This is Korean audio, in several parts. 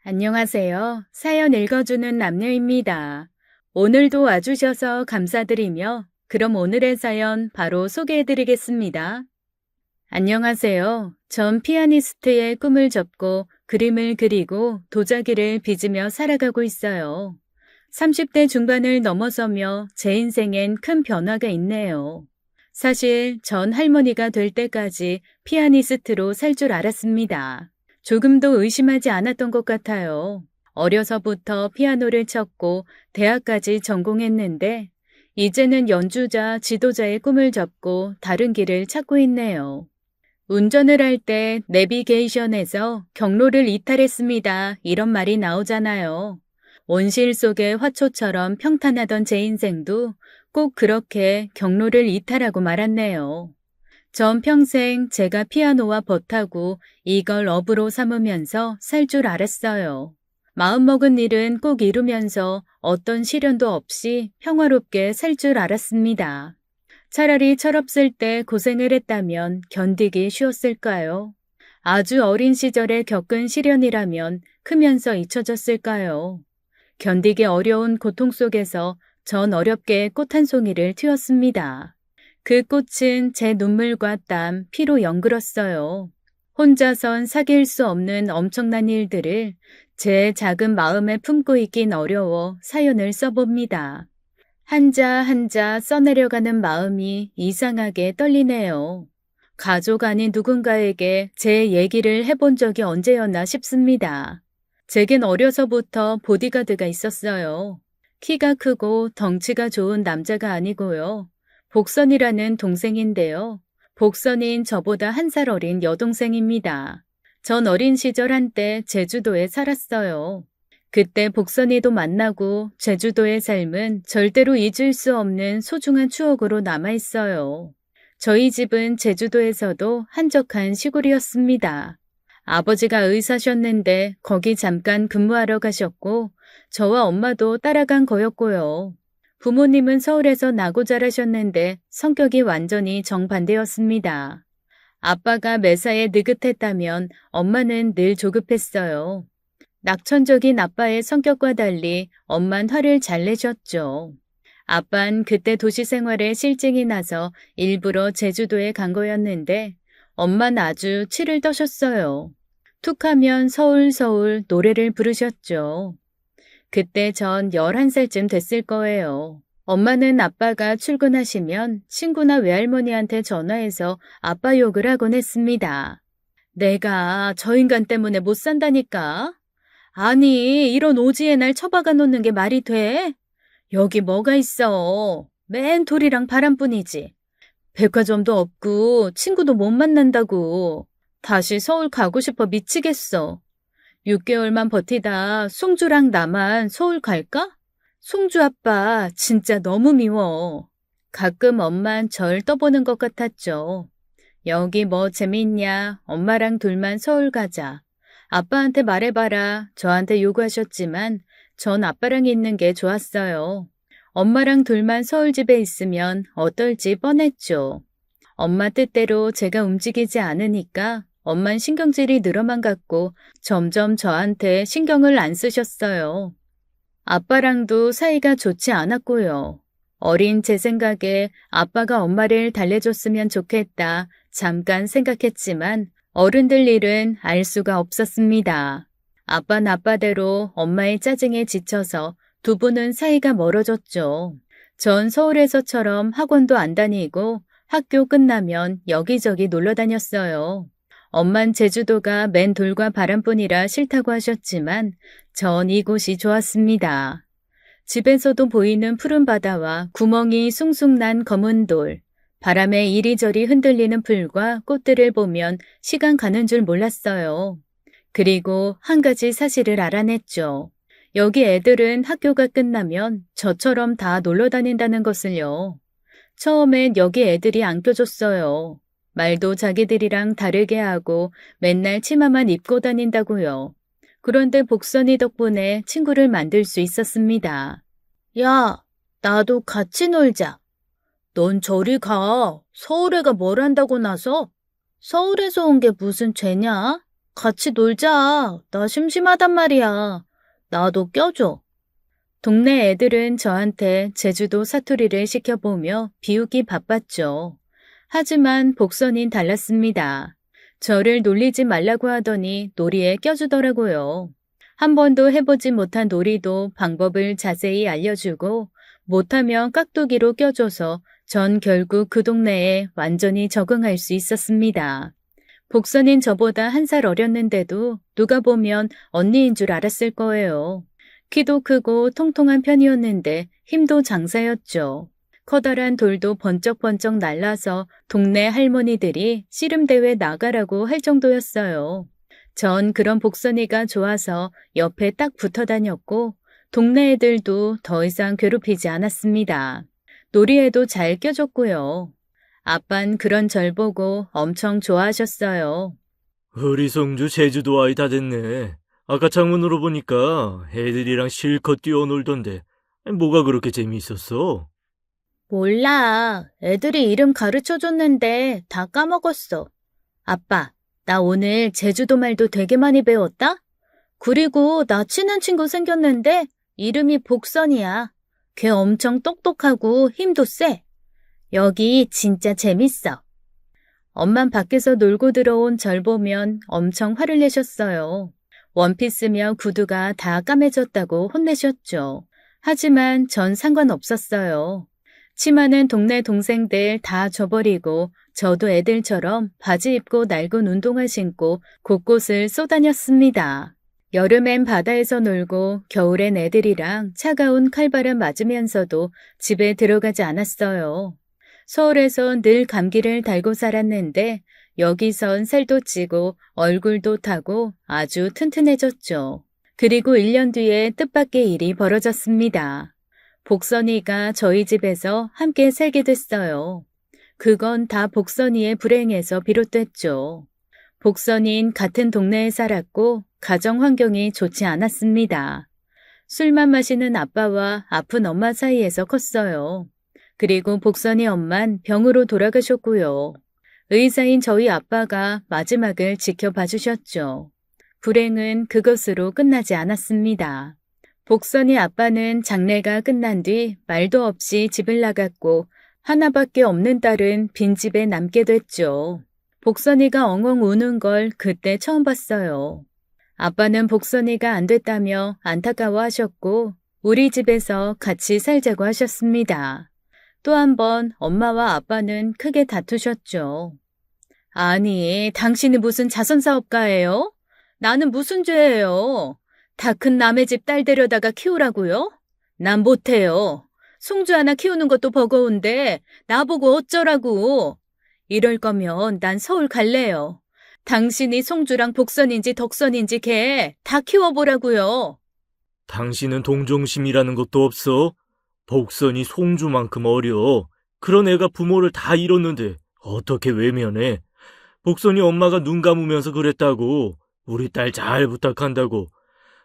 안녕하세요. 사연 읽어주는 남녀입니다. 오늘도 와주셔서 감사드리며 그럼 오늘의 사연 바로 소개해드리겠습니다. 안녕하세요. 전 피아니스트의 꿈을 접고 그림을 그리고 도자기를 빚으며 살아가고 있어요. 30대 중반을 넘어서며 제 인생엔 큰 변화가 있네요. 사실 전 할머니가 될 때까지 피아니스트로 살 줄 알았습니다. 조금도 의심하지 않았던 것 같아요. 어려서부터 피아노를 쳤고 대학까지 전공했는데 이제는 연주자, 지도자의 꿈을 접고 다른 길을 찾고 있네요. 운전을 할 때 내비게이션에서 경로를 이탈했습니다. 이런 말이 나오잖아요. 온실 속의 화초처럼 평탄하던 제 인생도 꼭 그렇게 경로를 이탈하고 말았네요. 전 평생 제가 피아노와 버타고 이걸 업으로 삼으면서 살 줄 알았어요. 마음먹은 일은 꼭 이루면서 어떤 시련도 없이 평화롭게 살 줄 알았습니다. 차라리 철없을 때 고생을 했다면 견디기 쉬웠을까요? 아주 어린 시절에 겪은 시련이라면 크면서 잊혀졌을까요? 견디기 어려운 고통 속에서 전 어렵게 꽃 한 송이를 틔웠습니다. 그 꽃은 제 눈물과 땀, 피로 연글었어요. 혼자선 사귈 수 없는 엄청난 일들을 제 작은 마음에 품고 있긴 어려워 사연을 써봅니다. 한자 한자 써내려가는 마음이 이상하게 떨리네요. 가족 아닌 누군가에게 제 얘기를 해본 적이 언제였나 싶습니다. 제겐 어려서부터 보디가드가 있었어요. 키가 크고 덩치가 좋은 남자가 아니고요. 복선이라는 동생인데요. 복선인 저보다 1살 어린 여동생입니다. 전 어린 시절 한때 제주도에 살았어요. 그때 복선이도 만나고 제주도의 삶은 절대로 잊을 수 없는 소중한 추억으로 남아있어요. 저희 집은 제주도에서도 한적한 시골이었습니다. 아버지가 의사셨는데 거기 잠깐 근무하러 가셨고 저와 엄마도 따라간 거였고요. 부모님은 서울에서 나고 자라셨는데 성격이 완전히 정반대였습니다. 아빠가 매사에 느긋했다면 엄마는 늘 조급했어요. 낙천적인 아빠의 성격과 달리 엄만 화를 잘 내셨죠. 아빤 그때 도시 생활에 실증이 나서 일부러 제주도에 간 거였는데 엄만 아주 치를 떠셨어요. 툭하면 서울 서울 노래를 부르셨죠. 그때 전 11살쯤 됐을 거예요. 엄마는 아빠가 출근하시면 친구나 외할머니한테 전화해서 아빠 욕을 하곤 했습니다. 내가 저 인간 때문에 못 산다니까? 아니, 이런 오지의 날 처박아 놓는 게 말이 돼? 여기 뭐가 있어? 맨 돌이랑 바람뿐이지. 백화점도 없고 친구도 못 만난다고. 다시 서울 가고 싶어 미치겠어. 6개월만 버티다 송주랑 나만 서울 갈까? 송주 아빠 진짜 너무 미워. 가끔 엄만 절 떠보는 것 같았죠. 여기 뭐 재밌냐? 엄마랑 둘만 서울 가자. 아빠한테 말해봐라. 저한테 요구하셨지만 전 아빠랑 있는 게 좋았어요. 엄마랑 둘만 서울 집에 있으면 어떨지 뻔했죠. 엄마 뜻대로 제가 움직이지 않으니까 엄만 신경질이 늘어만 갔고 점점 저한테 신경을 안 쓰셨어요. 아빠랑도 사이가 좋지 않았고요. 어린 제 생각에 아빠가 엄마를 달래줬으면 좋겠다 잠깐 생각했지만 어른들 일은 알 수가 없었습니다. 아빠는 아빠대로 엄마의 짜증에 지쳐서 두 분은 사이가 멀어졌죠. 전 서울에서처럼 학원도 안 다니고 학교 끝나면 여기저기 놀러 다녔어요. 엄만 제주도가 맨 돌과 바람뿐이라 싫다고 하셨지만 전 이곳이 좋았습니다. 집에서도 보이는 푸른 바다와 구멍이 숭숭 난 검은 돌, 바람에 이리저리 흔들리는 풀과 꽃들을 보면 시간 가는 줄 몰랐어요. 그리고 한 가지 사실을 알아냈죠. 여기 애들은 학교가 끝나면 저처럼 다 놀러 다닌다는 것을요. 처음엔 여기 애들이 안 껴줬어요. 말도 자기들이랑 다르게 하고 맨날 치마만 입고 다닌다고요. 그런데 복선이 덕분에 친구를 만들 수 있었습니다. 야, 나도 같이 놀자. 넌 저리 가. 서울 애가 뭘 한다고 나서? 서울에서 온 게 무슨 죄냐? 같이 놀자. 나 심심하단 말이야. 나도 껴줘. 동네 애들은 저한테 제주도 사투리를 시켜보며 비웃기 바빴죠. 하지만 복선인 달랐습니다. 저를 놀리지 말라고 하더니 놀이에 껴주더라고요. 한 번도 해보지 못한 놀이도 방법을 자세히 알려주고 못하면 깍두기로 껴줘서 전 결국 그 동네에 완전히 적응할 수 있었습니다. 복선인 저보다 1살 어렸는데도 누가 보면 언니인 줄 알았을 거예요. 키도 크고 통통한 편이었는데 힘도 장사였죠. 커다란 돌도 번쩍번쩍 날라서 동네 할머니들이 씨름대회 나가라고 할 정도였어요. 전 그런 복선이가 좋아서 옆에 딱 붙어 다녔고 동네 애들도 더 이상 괴롭히지 않았습니다. 놀이에도 잘 껴줬고요. 아빤 그런 절 보고 엄청 좋아하셨어요. 우리 성주 제주도 아이 다 됐네. 아까 창문으로 보니까 애들이랑 실컷 뛰어놀던데 뭐가 그렇게 재미있었어? 몰라. 애들이 이름 가르쳐 줬는데 다 까먹었어. 아빠, 나 오늘 제주도 말도 되게 많이 배웠다? 그리고 나 친한 친구 생겼는데 이름이 복선이야. 걔 엄청 똑똑하고 힘도 세. 여기 진짜 재밌어. 엄만 밖에서 놀고 들어온 절 보면 엄청 화를 내셨어요. 원피스며 구두가 다 까매졌다고 혼내셨죠. 하지만 전 상관없었어요. 치마는 동네 동생들 다 줘버리고 저도 애들처럼 바지 입고 낡은 운동화 신고 곳곳을 쏘다녔습니다. 여름엔 바다에서 놀고 겨울엔 애들이랑 차가운 칼바람 맞으면서도 집에 들어가지 않았어요. 서울에선 늘 감기를 달고 살았는데 여기선 살도 찌고 얼굴도 타고 아주 튼튼해졌죠. 그리고 1년 뒤에 뜻밖의 일이 벌어졌습니다. 복선이가 저희 집에서 함께 살게 됐어요. 그건 다 복선이의 불행에서 비롯됐죠. 복선이는 같은 동네에 살았고 가정 환경이 좋지 않았습니다. 술만 마시는 아빠와 아픈 엄마 사이에서 컸어요. 그리고 복선이 엄만 병으로 돌아가셨고요. 의사인 저희 아빠가 마지막을 지켜봐 주셨죠. 불행은 그것으로 끝나지 않았습니다. 복선이 아빠는 장례가 끝난 뒤 말도 없이 집을 나갔고 하나밖에 없는 딸은 빈집에 남게 됐죠. 복선이가 엉엉 우는 걸 그때 처음 봤어요. 아빠는 복선이가 안 됐다며 안타까워하셨고 우리 집에서 같이 살자고 하셨습니다. 또 한 번 엄마와 아빠는 크게 다투셨죠. 아니, 당신이 무슨 자선사업가예요? 나는 무슨 죄예요? 다 큰 남의 집 딸 데려다가 키우라고요? 난 못해요. 송주 하나 키우는 것도 버거운데 나보고 어쩌라고. 이럴 거면 난 서울 갈래요. 당신이 송주랑 복선인지 덕선인지 걔 다 키워보라고요. 당신은 동정심이라는 것도 없어? 복선이 송주만큼 어려. 그런 애가 부모를 다 잃었는데 어떻게 외면해? 복선이 엄마가 눈 감으면서 그랬다고. 우리 딸 잘 부탁한다고.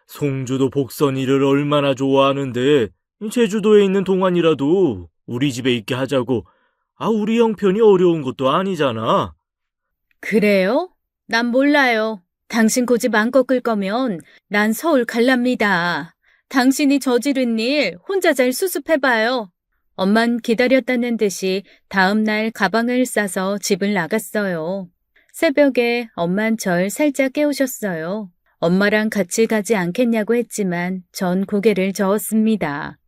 송주도 복선이를 얼마나 좋아하는데 제주도에 있는 동안이라도 우리 집에 있게 하자고. 우리 형편이 어려운 것도 아니잖아. 그래요? 난 몰라요. 당신 고집 안 꺾을 거면 난 서울 갈랍니다. 당신이 저지른 일 혼자 잘 수습해봐요. 엄만 기다렸다는 듯이 다음 날 가방을 싸서 집을 나갔어요. 새벽에 엄만 절 살짝 깨우셨어요. 엄마랑 같이 가지 않겠냐고 했지만 전 고개를 저었습니다.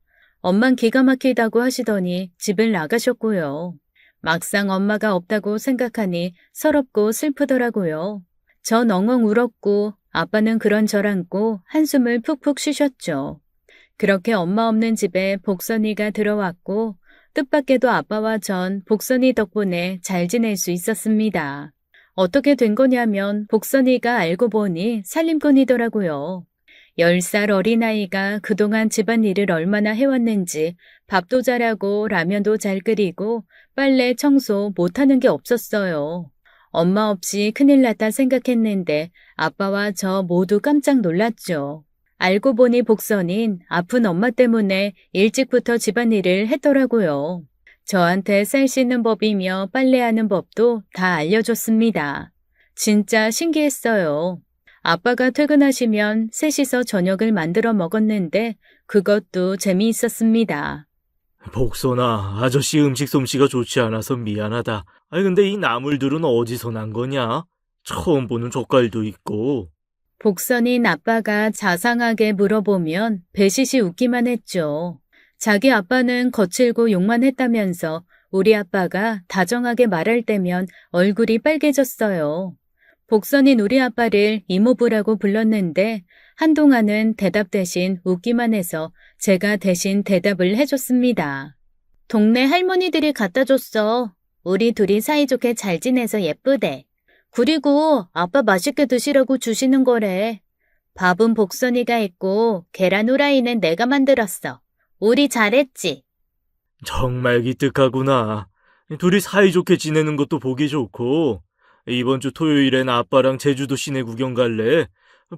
엄만 기가 막히다고 하시더니 집을 나가셨고요. 막상 엄마가 없다고 생각하니 서럽고 슬프더라고요. 전 엉엉 울었고 아빠는 그런 안고 한숨을 푹푹 쉬셨죠. 그렇게 엄마 없는 집에 복선이가 들어왔고 뜻밖에도 아빠와 전 복선이 덕분에 잘 지낼 수 있었습니다. 어떻게 된 거냐면 복선이가 알고 보니 살림꾼이더라고요. 10살 어린아이가 그동안 집안일을 얼마나 해왔는지 밥도 잘하고 라면도 잘 끓이고 빨래, 청소 못하는 게 없었어요. 엄마 없이 큰일 났다 생각했는데 아빠와 저 모두 깜짝 놀랐죠. 알고 보니 복선인 아픈 엄마 때문에 일찍부터 집안일을 했더라고요. 저한테 쌀 씻는 법이며 빨래하는 법도 다 알려줬습니다. 진짜 신기했어요. 아빠가 퇴근하시면 셋이서 저녁을 만들어 먹었는데 그것도 재미있었습니다. 복선아, 아저씨 음식 솜씨가 좋지 않아서 미안하다. 아니, 근데 이 나물들은 어디서 난 거냐? 처음 보는 젓갈도 있고. 복선인 아빠가 자상하게 물어보면 배시시 웃기만 했죠. 자기 아빠는 거칠고 욕만 했다면서 우리 아빠가 다정하게 말할 때면 얼굴이 빨개졌어요. 복선인 우리 아빠를 이모부라고 불렀는데 한동안은 대답 대신 웃기만 해서 제가 대신 대답을 해줬습니다. 동네 할머니들이 갖다 줬어. 우리 둘이 사이좋게 잘 지내서 예쁘대. 그리고 아빠 맛있게 드시라고 주시는 거래. 밥은 복선이가 했고 계란 후라이는 내가 만들었어. 우리 잘했지? 정말 기특하구나. 둘이 사이좋게 지내는 것도 보기 좋고. 이번 주 토요일엔 아빠랑 제주도 시내 구경 갈래?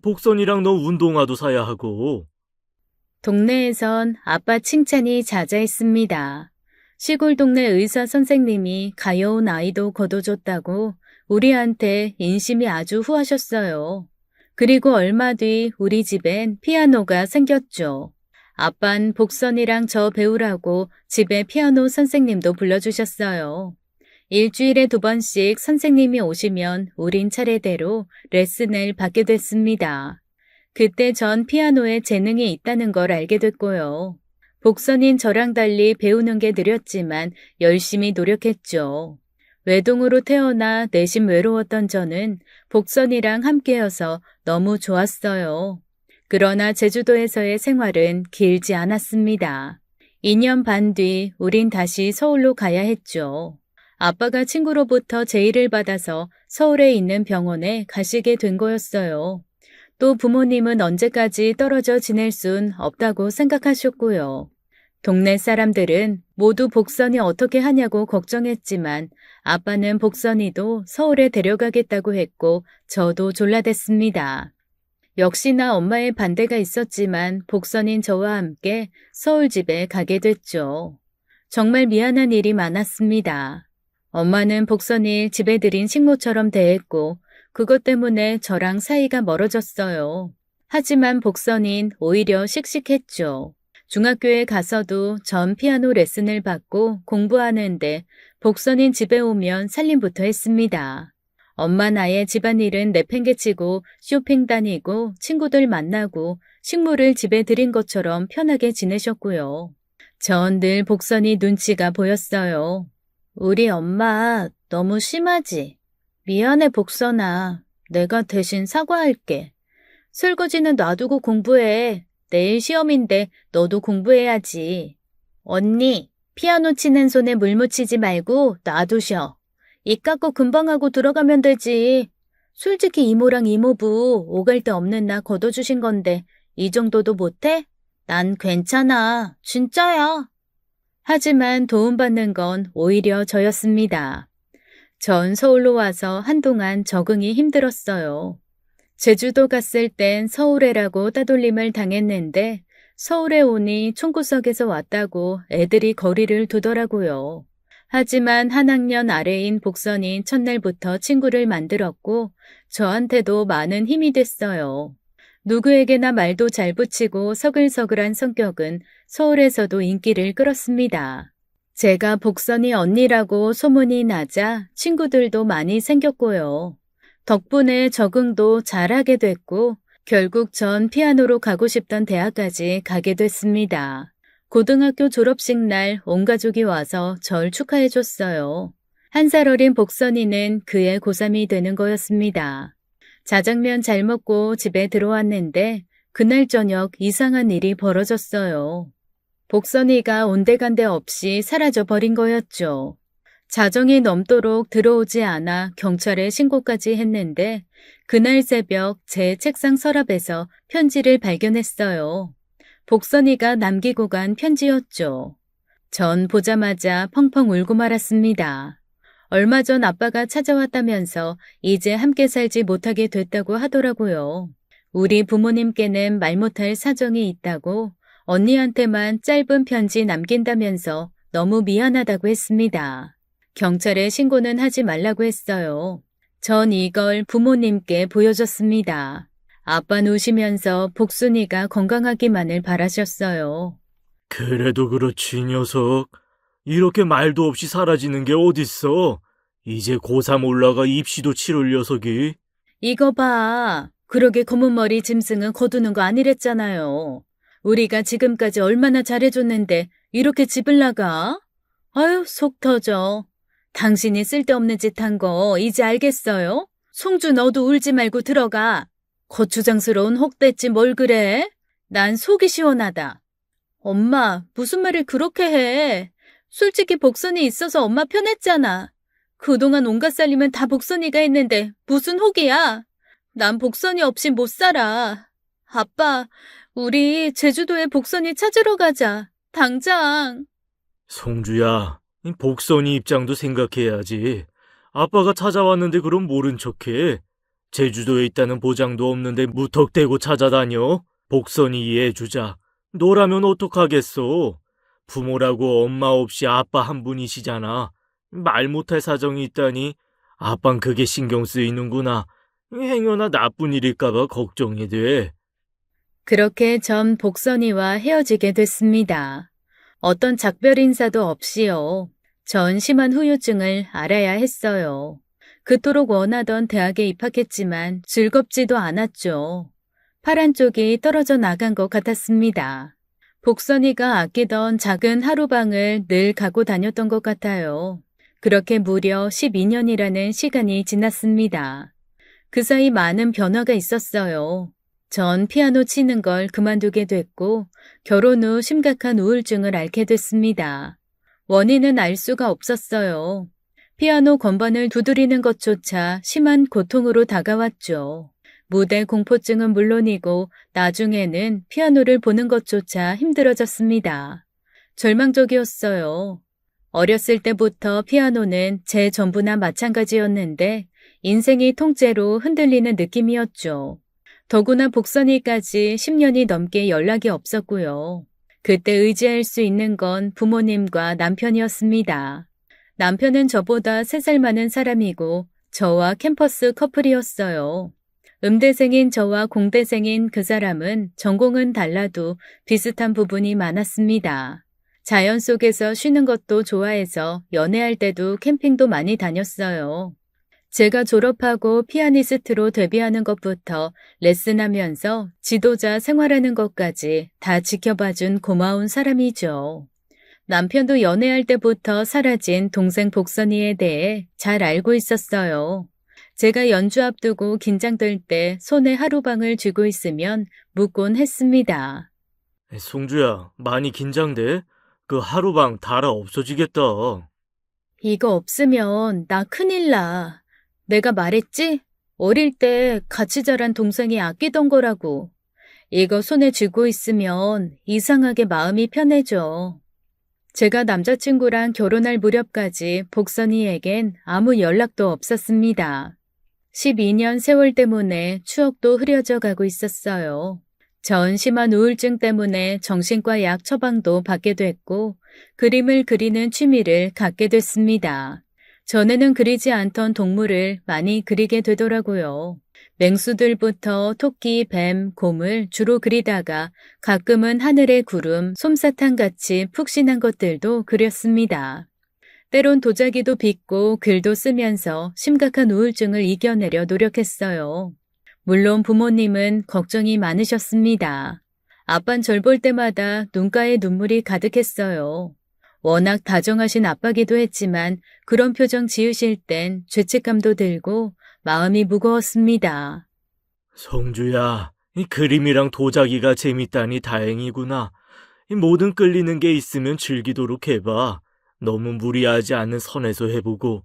복선이랑 너 운동화도 사야 하고. 동네에선 아빠 칭찬이 자자했습니다. 시골 동네 의사 선생님이 가여운 아이도 거둬줬다고 우리한테 인심이 아주 후하셨어요. 그리고 얼마 뒤 우리 집엔 피아노가 생겼죠. 아빤 복선이랑 저 배우라고 집에 피아노 선생님도 불러주셨어요. 일주일에 2번씩 선생님이 오시면 우린 차례대로 레슨을 받게 됐습니다. 그때 전 피아노에 재능이 있다는 걸 알게 됐고요. 복선인 저랑 달리 배우는 게 느렸지만 열심히 노력했죠. 외동으로 태어나 내심 외로웠던 저는 복선이랑 함께여서 너무 좋았어요. 그러나 제주도에서의 생활은 길지 않았습니다. 2년 반 뒤 우린 다시 서울로 가야 했죠. 아빠가 친구로부터 제의를 받아서 서울에 있는 병원에 가시게 된 거였어요. 또 부모님은 언제까지 떨어져 지낼 순 없다고 생각하셨고요. 동네 사람들은 모두 복선이 어떻게 하냐고 걱정했지만 아빠는 복선이도 서울에 데려가겠다고 했고 저도 졸라댔습니다. 역시나 엄마의 반대가 있었지만 복선인 저와 함께 서울 집에 가게 됐죠. 정말 미안한 일이 많았습니다. 엄마는 복선이 집에 들인 식모처럼 대했고 그것 때문에 저랑 사이가 멀어졌어요. 하지만 복선인 오히려 씩씩했죠. 중학교에 가서도 전 피아노 레슨을 받고 공부하는데 복선인 집에 오면 살림부터 했습니다. 엄마 나의 집안일은 내팽개치고 쇼핑 다니고 친구들 만나고 식물을 집에 들인 것처럼 편하게 지내셨고요. 전 늘 복선이 눈치가 보였어요. 우리 엄마 너무 심하지? 미안해 복선아. 내가 대신 사과할게. 설거지는 놔두고 공부해. 내일 시험인데 너도 공부해야지. 언니, 피아노 치는 손에 물 묻히지 말고 놔두셔. 입 깎고 금방 하고 들어가면 되지. 솔직히 이모랑 이모부 오갈 데 없는 나 걷어주신 건데 이 정도도 못해? 난 괜찮아. 진짜야. 하지만 도움받는 건 오히려 저였습니다. 전 서울로 와서 한동안 적응이 힘들었어요. 제주도 갔을 땐 서울애라고 따돌림을 당했는데 서울에 오니 총구석에서 왔다고 애들이 거리를 두더라고요. 하지만 한 학년 아래인 복선이 첫날부터 친구를 만들었고 저한테도 많은 힘이 됐어요. 누구에게나 말도 잘 붙이고 서글서글한 성격은 서울에서도 인기를 끌었습니다. 제가 복선이 언니라고 소문이 나자 친구들도 많이 생겼고요. 덕분에 적응도 잘하게 됐고 결국 전 피아노로 가고 싶던 대학까지 가게 됐습니다. 고등학교 졸업식 날 온 가족이 와서 절 축하해줬어요. 1살 어린 복선이는 그의 고3이 되는 거였습니다. 자장면 잘 먹고 집에 들어왔는데 그날 저녁 이상한 일이 벌어졌어요. 복선이가 온데간데 없이 사라져 버린 거였죠. 자정이 넘도록 들어오지 않아 경찰에 신고까지 했는데 그날 새벽 제 책상 서랍에서 편지를 발견했어요. 복선이가 남기고 간 편지였죠. 전 보자마자 펑펑 울고 말았습니다. 얼마 전 아빠가 찾아왔다면서 이제 함께 살지 못하게 됐다고 하더라고요. 우리 부모님께는 말 못할 사정이 있다고 언니한테만 짧은 편지 남긴다면서 너무 미안하다고 했습니다. 경찰에 신고는 하지 말라고 했어요. 전 이걸 부모님께 보여줬습니다. 아빠는 우시면서 복순이가 건강하기만을 바라셨어요. 그래도 그렇지, 이 녀석. 이렇게 말도 없이 사라지는 게 어딨어. 이제 고3 올라가 입시도 치를 녀석이. 이거 봐. 그러게 검은 머리 짐승은 거두는 거 아니랬잖아요. 우리가 지금까지 얼마나 잘해줬는데 이렇게 집을 나가? 아유, 속 터져. 당신이 쓸데없는 짓 한 거 이제 알겠어요? 송주 너도 울지 말고 들어가. 거추장스러운 혹대지 뭘 그래? 난 속이 시원하다. 엄마, 무슨 말을 그렇게 해? 솔직히 복선이 있어서 엄마 편했잖아. 그동안 온갖 살림은 다 복선이가 했는데 무슨 혹이야? 난 복선이 없이 못 살아. 아빠, 우리 제주도에 복선이 찾으러 가자. 당장. 송주야, 이 복선이 입장도 생각해야지. 아빠가 찾아왔는데 그럼 모른 척해. 제주도에 있다는 보장도 없는데 무턱대고 찾아다녀. 복선이 이해해주자. 너라면 어떡하겠어. 부모라고 엄마 없이 아빠 한 분이시잖아. 말 못할 사정이 있다니. 아빤 그게 신경 쓰이는구나. 행여나 나쁜 일일까봐 걱정이 돼. 그렇게 전 복선이와 헤어지게 됐습니다. 어떤 작별 인사도 없이요. 전 심한 후유증을 알아야 했어요. 그토록 원하던 대학에 입학했지만 즐겁지도 않았죠. 파란 쪽이 떨어져 나간 것 같았습니다. 복선이가 아끼던 작은 하루방을 늘 가고 다녔던 것 같아요. 그렇게 무려 12년이라는 시간이 지났습니다. 그 사이 많은 변화가 있었어요. 전 피아노 치는 걸 그만두게 됐고 결혼 후 심각한 우울증을 앓게 됐습니다. 원인은 알 수가 없었어요. 피아노 건반을 두드리는 것조차 심한 고통으로 다가왔죠. 무대 공포증은 물론이고 나중에는 피아노를 보는 것조차 힘들어졌습니다. 절망적이었어요. 어렸을 때부터 피아노는 제 전부나 마찬가지였는데 인생이 통째로 흔들리는 느낌이었죠. 더구나 복선이까지 10년이 넘게 연락이 없었고요. 그때 의지할 수 있는 건 부모님과 남편이었습니다. 남편은 저보다 3살 많은 사람이고 저와 캠퍼스 커플이었어요. 음대생인 저와 공대생인 그 사람은 전공은 달라도 비슷한 부분이 많았습니다. 자연 속에서 쉬는 것도 좋아해서 연애할 때도 캠핑도 많이 다녔어요. 제가 졸업하고 피아니스트로 데뷔하는 것부터 레슨하면서 지도자 생활하는 것까지 다 지켜봐준 고마운 사람이죠. 남편도 연애할 때부터 사라진 동생 복선이에 대해 잘 알고 있었어요. 제가 연주 앞두고 긴장될 때 손에 하루방을 쥐고 있으면 묻곤 했습니다. 송주야, 많이 긴장돼? 그 하루방 달아 없어지겠다. 이거 없으면 나 큰일 나. 내가 말했지? 어릴 때 같이 자란 동생이 아끼던 거라고. 이거 손에 쥐고 있으면 이상하게 마음이 편해져. 제가 남자친구랑 결혼할 무렵까지 복선이에겐 아무 연락도 없었습니다. 12년 세월 때문에 추억도 흐려져 가고 있었어요. 전 심한 우울증 때문에 정신과 약 처방도 받게 됐고 그림을 그리는 취미를 갖게 됐습니다. 전에는 그리지 않던 동물을 많이 그리게 되더라고요. 맹수들부터 토끼, 뱀, 곰을 주로 그리다가 가끔은 하늘의 구름, 솜사탕같이 푹신한 것들도 그렸습니다. 때론 도자기도 빚고 글도 쓰면서 심각한 우울증을 이겨내려 노력했어요. 물론 부모님은 걱정이 많으셨습니다. 아빤 절 볼 때마다 눈가에 눈물이 가득했어요. 워낙 다정하신 아빠기도 했지만 그런 표정 지으실 땐 죄책감도 들고 마음이 무거웠습니다. 성주야, 이 그림이랑 도자기가 재밌다니 다행이구나. 이 뭐든 끌리는 게 있으면 즐기도록 해봐. 너무 무리하지 않은 선에서 해보고.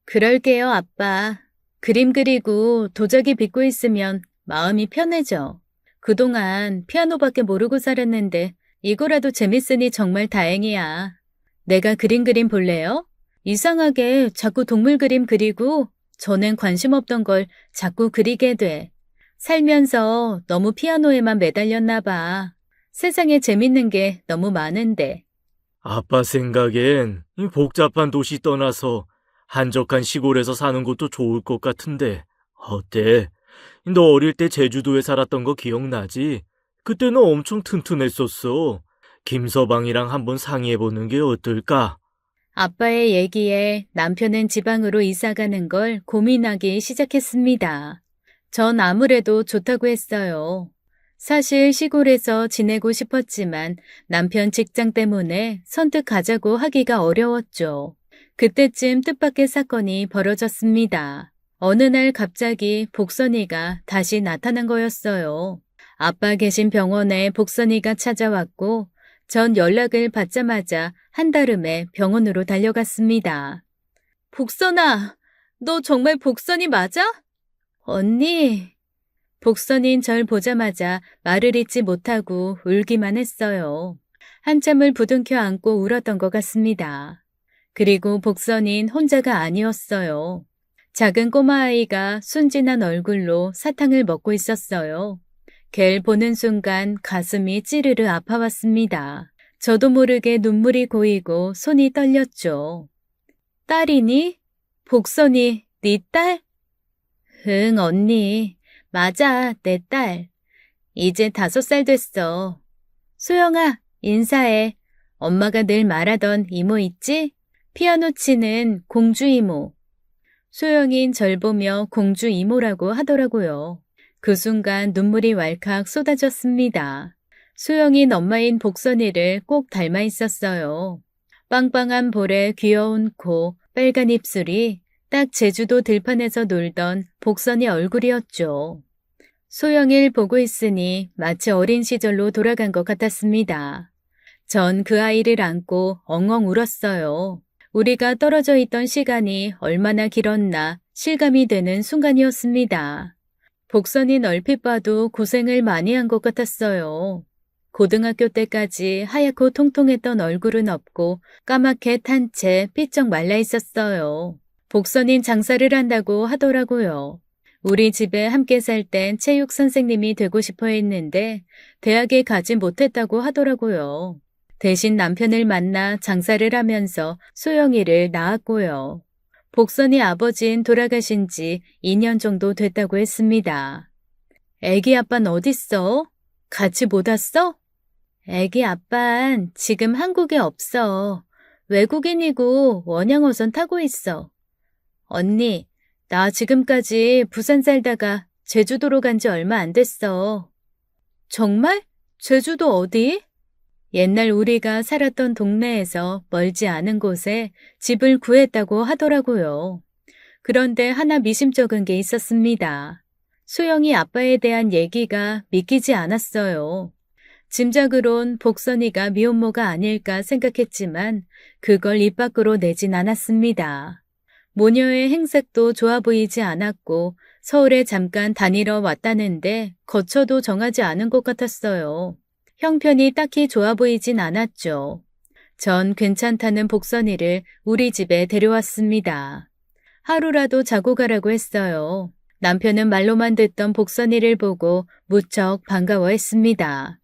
그럴게요, 아빠. 그림 그리고 도자기 빚고 있으면 마음이 편해져. 그동안 피아노밖에 모르고 살았는데 이거라도 재밌으니 정말 다행이야. 내가 그림 볼래요? 이상하게 자꾸 동물 그림 그리고 전엔 관심 없던 걸 자꾸 그리게 돼. 살면서 너무 피아노에만 매달렸나 봐. 세상에 재밌는 게 너무 많은데. 아빠 생각엔 이 복잡한 도시 떠나서 한적한 시골에서 사는 것도 좋을 것 같은데 어때? 너 어릴 때 제주도에 살았던 거 기억나지? 그때는 엄청 튼튼했었어. 김서방이랑 한번 상의해보는 게 어떨까? 아빠의 얘기에 남편은 지방으로 이사 가는 걸 고민하기 시작했습니다. 전 아무래도 좋다고 했어요. 사실 시골에서 지내고 싶었지만 남편 직장 때문에 선뜻 가자고 하기가 어려웠죠. 그때쯤 뜻밖의 사건이 벌어졌습니다. 어느 날 갑자기 복선이가 다시 나타난 거였어요. 아빠 계신 병원에 복선이가 찾아왔고 전 연락을 받자마자 한달음에 병원으로 달려갔습니다. 복선아, 너 정말 복선이 맞아? 언니. 복선인 절 보자마자 말을 잇지 못하고 울기만 했어요. 한참을 부둥켜 안고 울었던 것 같습니다. 그리고 복선인 혼자가 아니었어요. 작은 꼬마아이가 순진한 얼굴로 사탕을 먹고 있었어요. 걔를 보는 순간 가슴이 찌르르 아파왔습니다. 저도 모르게 눈물이 고이고 손이 떨렸죠. 딸이니? 복선이 네 딸? 응, 언니. 맞아, 내 딸. 이제 5살 됐어. 소영아, 인사해. 엄마가 늘 말하던 이모 있지? 피아노 치는 공주 이모. 소영인 절 보며 공주 이모라고 하더라고요. 그 순간 눈물이 왈칵 쏟아졌습니다. 소영인 엄마인 복선이를 꼭 닮아 있었어요. 빵빵한 볼에 귀여운 코, 빨간 입술이 딱 제주도 들판에서 놀던 복선이 얼굴이었죠. 소영이를 보고 있으니 마치 어린 시절로 돌아간 것 같았습니다. 전 그 아이를 안고 엉엉 울었어요. 우리가 떨어져 있던 시간이 얼마나 길었나 실감이 되는 순간이었습니다. 복선이 얼핏 봐도 고생을 많이 한 것 같았어요. 고등학교 때까지 하얗고 통통했던 얼굴은 없고 까맣게 탄 채 삐쩍 말라 있었어요. 복선인 장사를 한다고 하더라고요. 우리 집에 함께 살 땐 체육 선생님이 되고 싶어 했는데 대학에 가지 못했다고 하더라고요. 대신 남편을 만나 장사를 하면서 소영이를 낳았고요. 복선이 아버지는 돌아가신 지 2년 정도 됐다고 했습니다. 애기 아빠는 어딨어? 같이 못 왔어? 애기 아빠는 지금 한국에 없어. 외국인이고 원양어선 타고 있어. 언니, 나 지금까지 부산 살다가 제주도로 간 지 얼마 안 됐어. 정말? 제주도 어디? 옛날 우리가 살았던 동네에서 멀지 않은 곳에 집을 구했다고 하더라고요. 그런데 하나 미심쩍은 게 있었습니다. 소영이 아빠에 대한 얘기가 믿기지 않았어요. 짐작으론 복선이가 미혼모가 아닐까 생각했지만 그걸 입 밖으로 내진 않았습니다. 모녀의 행색도 좋아 보이지 않았고 서울에 잠깐 다니러 왔다는데 거처도 정하지 않은 것 같았어요. 형편이 딱히 좋아 보이진 않았죠. 전 괜찮다는 복선이를 우리 집에 데려왔습니다. 하루라도 자고 가라고 했어요. 남편은 말로만 듣던 복선이를 보고 무척 반가워했습니다.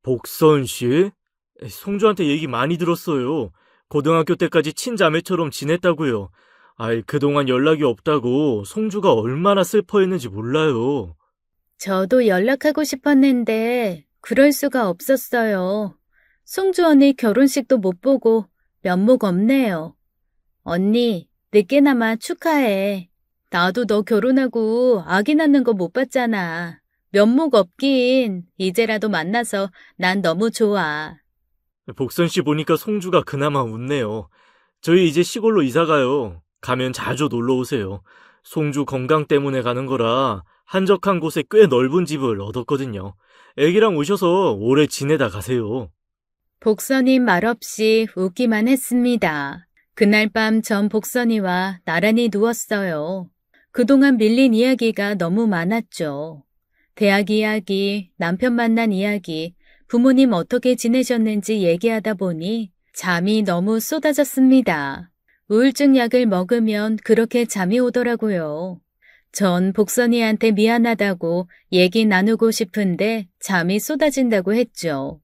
복선 씨? 송주한테 얘기 많이 들었어요. 고등학교 때까지 친자매처럼 지냈다고요. 그동안 연락이 없다고 송주가 얼마나 슬퍼했는지 몰라요. 저도 연락하고 싶었는데 그럴 수가 없었어요. 송주 언니 결혼식도 못 보고 면목 없네요. 언니, 늦게나마 축하해. 나도 너 결혼하고 아기 낳는 거 못 봤잖아. 면목 없긴 이제라도 만나서 난 너무 좋아. 복선 씨 보니까 송주가 그나마 웃네요. 저희 이제 시골로 이사가요. 가면 자주 놀러 오세요. 송주 건강 때문에 가는 거라 한적한 곳에 꽤 넓은 집을 얻었거든요. 애기랑 오셔서 오래 지내다 가세요. 복선이 말없이 웃기만 했습니다. 그날 밤 전 복선이와 나란히 누웠어요. 그동안 밀린 이야기가 너무 많았죠. 대학 이야기, 남편 만난 이야기, 부모님 어떻게 지내셨는지 얘기하다 보니 잠이 너무 쏟아졌습니다. 우울증 약을 먹으면 그렇게 잠이 오더라고요. 전 복선이한테 미안하다고 얘기 나누고 싶은데 잠이 쏟아진다고 했죠.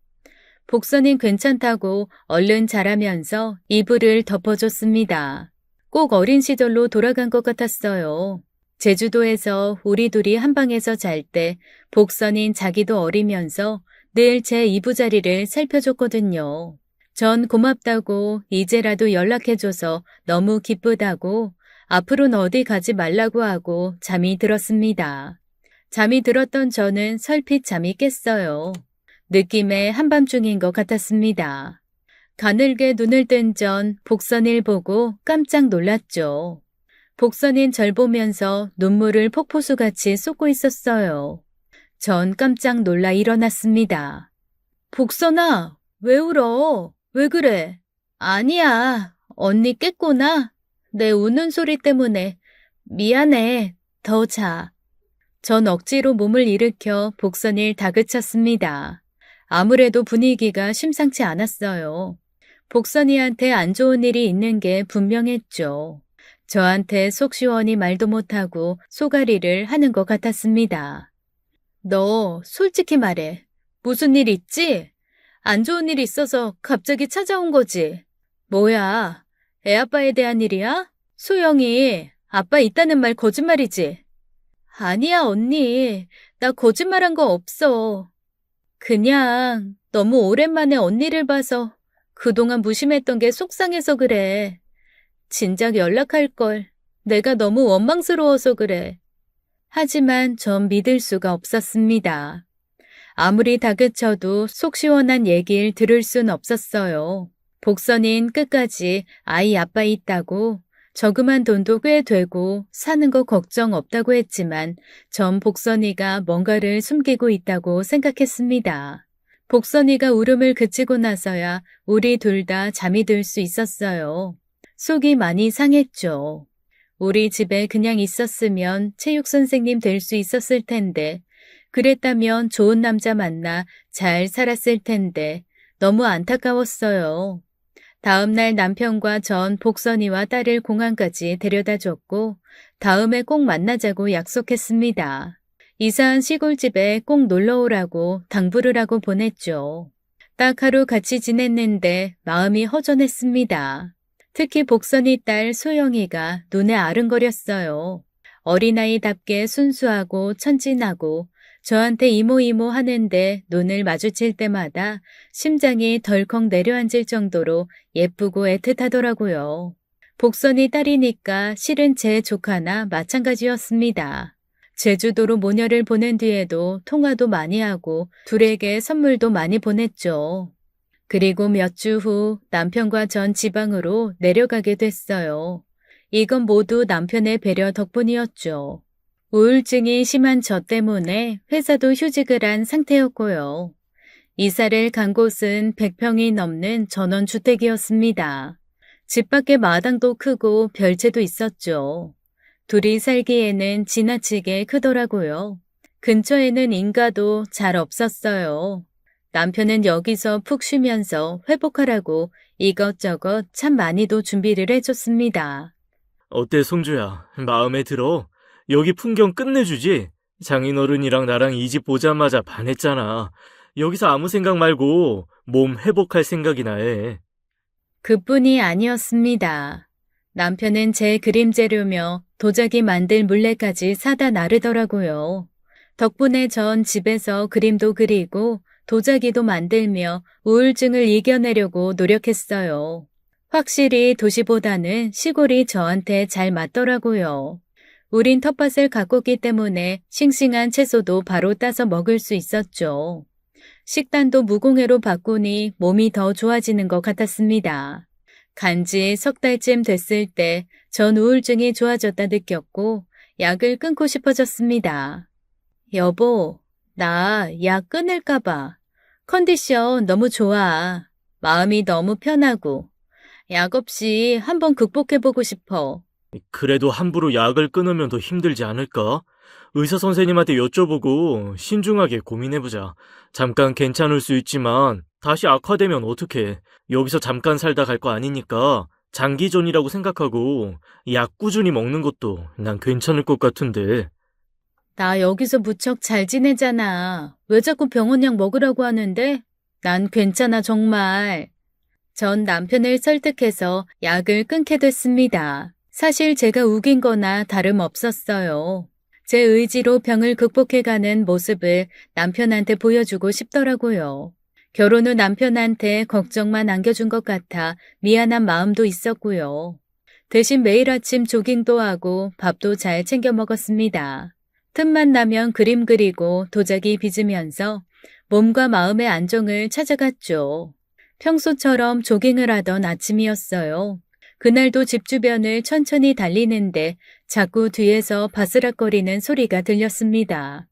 복선이는 괜찮다고 얼른 자라면서 이불을 덮어줬습니다. 꼭 어린 시절로 돌아간 것 같았어요. 제주도에서 우리 둘이 한 방에서 잘 때 복선인 자기도 어리면서 늘 제 이부자리를 살펴줬거든요. 전 고맙다고 이제라도 연락해줘서 너무 기쁘다고 앞으로는 어디 가지 말라고 하고 잠이 들었습니다. 잠이 들었던 저는 설핏 잠이 깼어요. 느낌에 한밤중인 것 같았습니다. 가늘게 눈을 뜬 전 복선일 보고 깜짝 놀랐죠. 복선인 절 보면서 눈물을 폭포수같이 쏟고 있었어요. 전 깜짝 놀라 일어났습니다. 복선아, 왜 울어? 왜 그래? 아니야, 언니 깼구나. 내 우는 소리 때문에. 미안해, 더 자. 전 억지로 몸을 일으켜 복선일 다그쳤습니다. 아무래도 분위기가 심상치 않았어요. 복선이한테 안 좋은 일이 있는 게 분명했죠. 저한테 속 시원히 말도 못하고 쏘가리를 하는 것 같았습니다. 너 솔직히 말해. 무슨 일 있지? 안 좋은 일 있어서 갑자기 찾아온 거지? 뭐야? 애 아빠에 대한 일이야? 소영이 아빠 있다는 말 거짓말이지? 아니야, 언니. 나 거짓말한 거 없어. 그냥 너무 오랜만에 언니를 봐서 그동안 무심했던 게 속상해서 그래. 진작 연락할 걸. 내가 너무 원망스러워서 그래. 하지만 전 믿을 수가 없었습니다. 아무리 다그쳐도 속 시원한 얘기를 들을 순 없었어요. 복선인 끝까지 아이 아빠 있다고 저금한 돈도 꽤 되고 사는 거 걱정 없다고 했지만 전 복선이가 뭔가를 숨기고 있다고 생각했습니다. 복선이가 울음을 그치고 나서야 우리 둘 다 잠이 들 수 있었어요. 속이 많이 상했죠. 우리 집에 그냥 있었으면 체육 선생님 될 수 있었을 텐데, 그랬다면 좋은 남자 만나 잘 살았을 텐데 너무 안타까웠어요. 다음 날 남편과 전 복선이와 딸을 공항까지 데려다 줬고 다음에 꼭 만나자고 약속했습니다. 이사한 시골집에 꼭 놀러 오라고 당부를 하고 보냈죠. 딱 하루 같이 지냈는데 마음이 허전했습니다. 특히 복선이 딸 소영이가 눈에 아른거렸어요. 어린아이답게 순수하고 천진하고 저한테 이모 하는데 눈을 마주칠 때마다 심장이 덜컥 내려앉을 정도로 예쁘고 애틋하더라고요. 복선이 딸이니까 실은 제 조카나 마찬가지였습니다. 제주도로 모녀를 보낸 뒤에도 통화도 많이 하고 둘에게 선물도 많이 보냈죠. 그리고 몇 주 후 남편과 전 지방으로 내려가게 됐어요. 이건 모두 남편의 배려 덕분이었죠. 우울증이 심한 저 때문에 회사도 휴직을 한 상태였고요. 이사를 간 곳은 100평이 넘는 전원주택이었습니다. 집 밖에 마당도 크고 별채도 있었죠. 둘이 살기에는 지나치게 크더라고요. 근처에는 인가도 잘 없었어요. 남편은 여기서 푹 쉬면서 회복하라고 이것저것 참 많이도 준비를 해줬습니다. 어때, 송주야? 마음에 들어? 여기 풍경 끝내주지? 장인어른이랑 나랑 이 집 보자마자 반했잖아. 여기서 아무 생각 말고 몸 회복할 생각이나 해. 그뿐이 아니었습니다. 남편은 제 그림 재료며 도자기 만들 물레까지 사다 나르더라고요. 덕분에 전 집에서 그림도 그리고 도자기도 만들며 우울증을 이겨내려고 노력했어요. 확실히 도시보다는 시골이 저한테 잘 맞더라고요. 우린 텃밭을 가꿨기 때문에 싱싱한 채소도 바로 따서 먹을 수 있었죠. 식단도 무공해로 바꾸니 몸이 더 좋아지는 것 같았습니다. 간지 석 달쯤 됐을 때 전 우울증이 좋아졌다 느꼈고 약을 끊고 싶어졌습니다. 여보, 나 약 끊을까 봐. 컨디션 너무 좋아. 마음이 너무 편하고. 약 없이 한번 극복해보고 싶어. 그래도 함부로 약을 끊으면 더 힘들지 않을까? 의사 선생님한테 여쭤보고 신중하게 고민해보자. 잠깐 괜찮을 수 있지만 다시 악화되면 어떡해. 여기서 잠깐 살다 갈 거 아니니까 장기전이라고 생각하고 약 꾸준히 먹는 것도 난 괜찮을 것 같은데. 나 여기서 무척 잘 지내잖아. 왜 자꾸 병원 약 먹으라고 하는데? 난 괜찮아, 정말. 전 남편을 설득해서 약을 끊게 됐습니다. 사실 제가 우긴 거나 다름없었어요. 제 의지로 병을 극복해가는 모습을 남편한테 보여주고 싶더라고요. 결혼 후 남편한테 걱정만 안겨준 것 같아 미안한 마음도 있었고요. 대신 매일 아침 조깅도 하고 밥도 잘 챙겨 먹었습니다. 틈만 나면 그림 그리고 도자기 빚으면서 몸과 마음의 안정을 찾아갔죠. 평소처럼 조깅을 하던 아침이었어요. 그날도 집 주변을 천천히 달리는데 자꾸 뒤에서 바스락거리는 소리가 들렸습니다.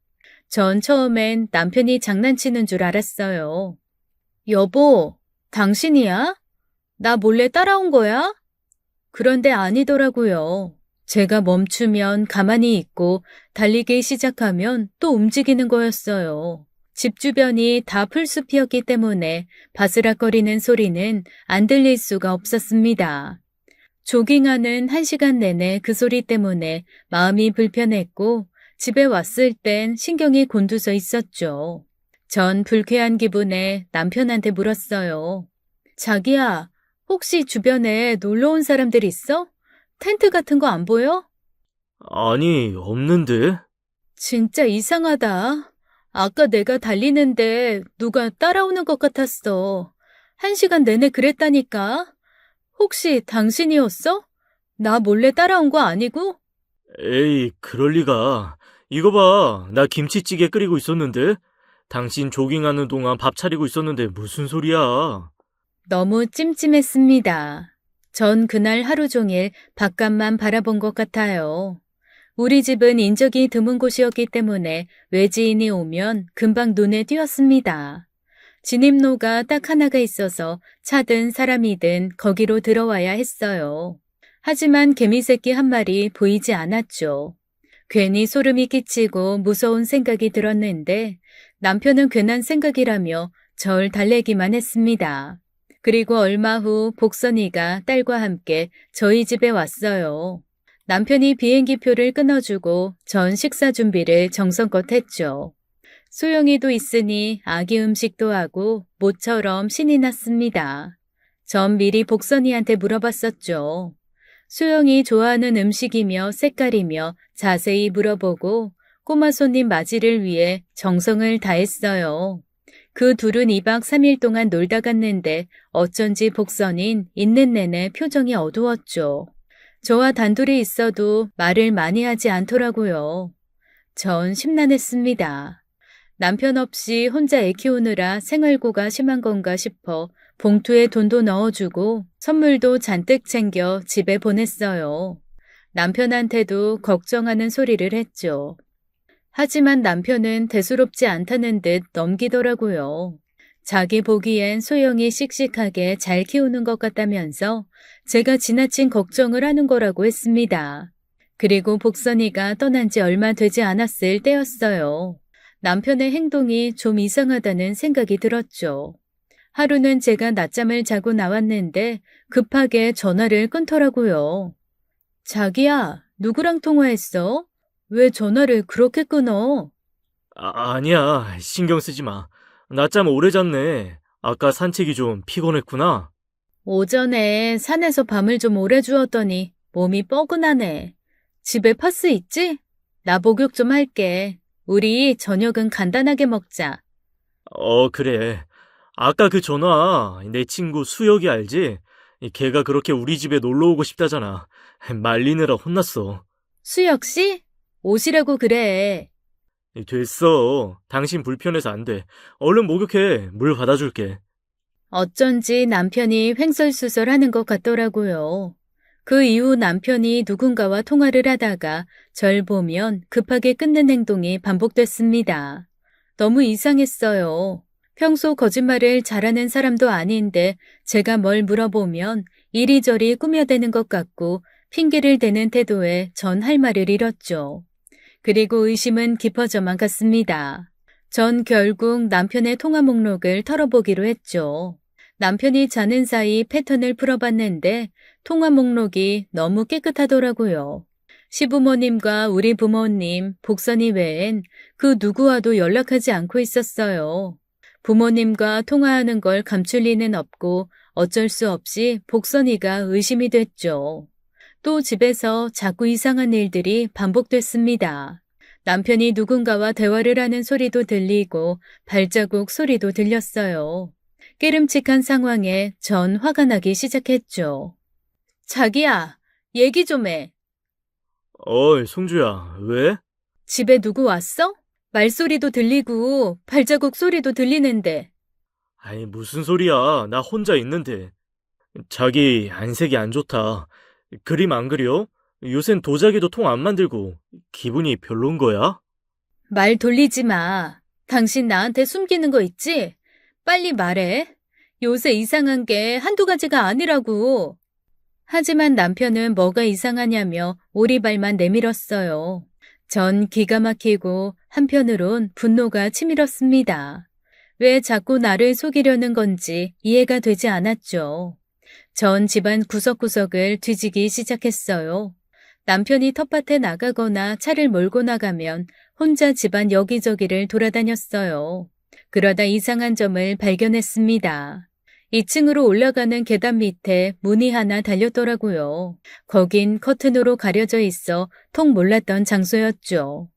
전 처음엔 남편이 장난치는 줄 알았어요. 여보, 당신이야? 나 몰래 따라온 거야? 그런데 아니더라고요. 제가 멈추면 가만히 있고 달리기 시작하면 또 움직이는 거였어요. 집 주변이 다 풀숲이었기 때문에 바스락거리는 소리는 안 들릴 수가 없었습니다. 조깅하는 1시간 내내 그 소리 때문에 마음이 불편했고 집에 왔을 땐 신경이 곤두서 있었죠. 전 불쾌한 기분에 남편한테 물었어요. 자기야, 혹시 주변에 놀러 온 사람들 있어? 텐트 같은 거 안 보여? 아니, 없는데? 진짜 이상하다. 아까 내가 달리는데 누가 따라오는 것 같았어. 1시간 내내 그랬다니까. 혹시 당신이었어? 나 몰래 따라온 거 아니고? 에이, 그럴 리가. 이거 봐, 나 김치찌개 끓이고 있었는데? 당신 조깅하는 동안 밥 차리고 있었는데 무슨 소리야? 너무 찜찜했습니다. 전 그날 하루 종일 바깥만 바라본 것 같아요. 우리 집은 인적이 드문 곳이었기 때문에 외지인이 오면 금방 눈에 띄었습니다. 진입로가 딱 하나가 있어서 차든 사람이든 거기로 들어와야 했어요. 하지만 개미새끼 한 마리 보이지 않았죠. 괜히 소름이 끼치고 무서운 생각이 들었는데 남편은 괜한 생각이라며 절 달래기만 했습니다. 그리고 얼마 후 복선이가 딸과 함께 저희 집에 왔어요. 남편이 비행기표를 끊어주고 전 식사 준비를 정성껏 했죠. 소영이도 있으니 아기 음식도 하고 모처럼 신이 났습니다. 전 미리 복선이한테 물어봤었죠. 소영이 좋아하는 음식이며 색깔이며 자세히 물어보고 꼬마 손님 맞이를 위해 정성을 다했어요. 그 둘은 2박 3일 동안 놀다 갔는데 어쩐지 복선인 있는 내내 표정이 어두웠죠. 저와 단둘이 있어도 말을 많이 하지 않더라고요. 전 심란했습니다. 남편 없이 혼자 애 키우느라 생활고가 심한 건가 싶어 봉투에 돈도 넣어주고 선물도 잔뜩 챙겨 집에 보냈어요. 남편한테도 걱정하는 소리를 했죠. 하지만 남편은 대수롭지 않다는 듯 넘기더라고요. 자기 보기엔 소영이 씩씩하게 잘 키우는 것 같다면서 제가 지나친 걱정을 하는 거라고 했습니다. 그리고 복선이가 떠난 지 얼마 되지 않았을 때였어요. 남편의 행동이 좀 이상하다는 생각이 들었죠. 하루는 제가 낮잠을 자고 나왔는데 급하게 전화를 끊더라고요. 자기야, 누구랑 통화했어? 왜 전화를 그렇게 끊어? 아니야, 신경 쓰지 마. 낮잠 오래 잤네. 아까 산책이 좀 피곤했구나. 오전에 산에서 밤을 좀 오래 주웠더니 몸이 뻐근하네. 집에 파스 있지? 나 목욕 좀 할게. 우리 저녁은 간단하게 먹자. 그래. 아까 그 전화, 내 친구 수혁이 알지? 걔가 그렇게 우리 집에 놀러 오고 싶다잖아. 말리느라 혼났어. 수혁 씨? 오시라고 그래. 됐어. 당신 불편해서 안 돼. 얼른 목욕해. 물 받아줄게. 어쩐지 남편이 횡설수설하는 것 같더라고요. 그 이후 남편이 누군가와 통화를 하다가 절 보면 급하게 끊는 행동이 반복됐습니다. 너무 이상했어요. 평소 거짓말을 잘하는 사람도 아닌데 제가 뭘 물어보면 이리저리 꾸며대는 것 같고 핑계를 대는 태도에 전 할 말을 잃었죠. 그리고 의심은 깊어져만 갔습니다. 전 결국 남편의 통화 목록을 털어보기로 했죠. 남편이 자는 사이 패턴을 풀어봤는데 통화 목록이 너무 깨끗하더라고요. 시부모님과 우리 부모님, 복선이 외엔 그 누구와도 연락하지 않고 있었어요. 부모님과 통화하는 걸 감출 리는 없고 어쩔 수 없이 복선이가 의심이 됐죠. 또 집에서 자꾸 이상한 일들이 반복됐습니다. 남편이 누군가와 대화를 하는 소리도 들리고 발자국 소리도 들렸어요. 깨름칙한 상황에 전 화가 나기 시작했죠. 자기야, 얘기 좀 해. 어이, 송주야, 왜? 집에 누구 왔어? 말소리도 들리고 발자국 소리도 들리는데. 아니, 무슨 소리야. 나 혼자 있는데. 자기 안색이 안 좋다. 그림 안 그려? 요샌 도자기도 통 안 만들고 기분이 별론 거야? 말 돌리지 마. 당신 나한테 숨기는 거 있지? 빨리 말해. 요새 이상한 게 한두 가지가 아니라고. 하지만 남편은 뭐가 이상하냐며 오리발만 내밀었어요. 전 기가 막히고 한편으론 분노가 치밀었습니다. 왜 자꾸 나를 속이려는 건지 이해가 되지 않았죠. 전 집안 구석구석을 뒤지기 시작했어요. 남편이 텃밭에 나가거나 차를 몰고 나가면 혼자 집안 여기저기를 돌아다녔어요. 그러다 이상한 점을 발견했습니다. 2층으로 올라가는 계단 밑에 문이 하나 달렸더라고요. 거긴 커튼으로 가려져 있어 통 몰랐던 장소였죠.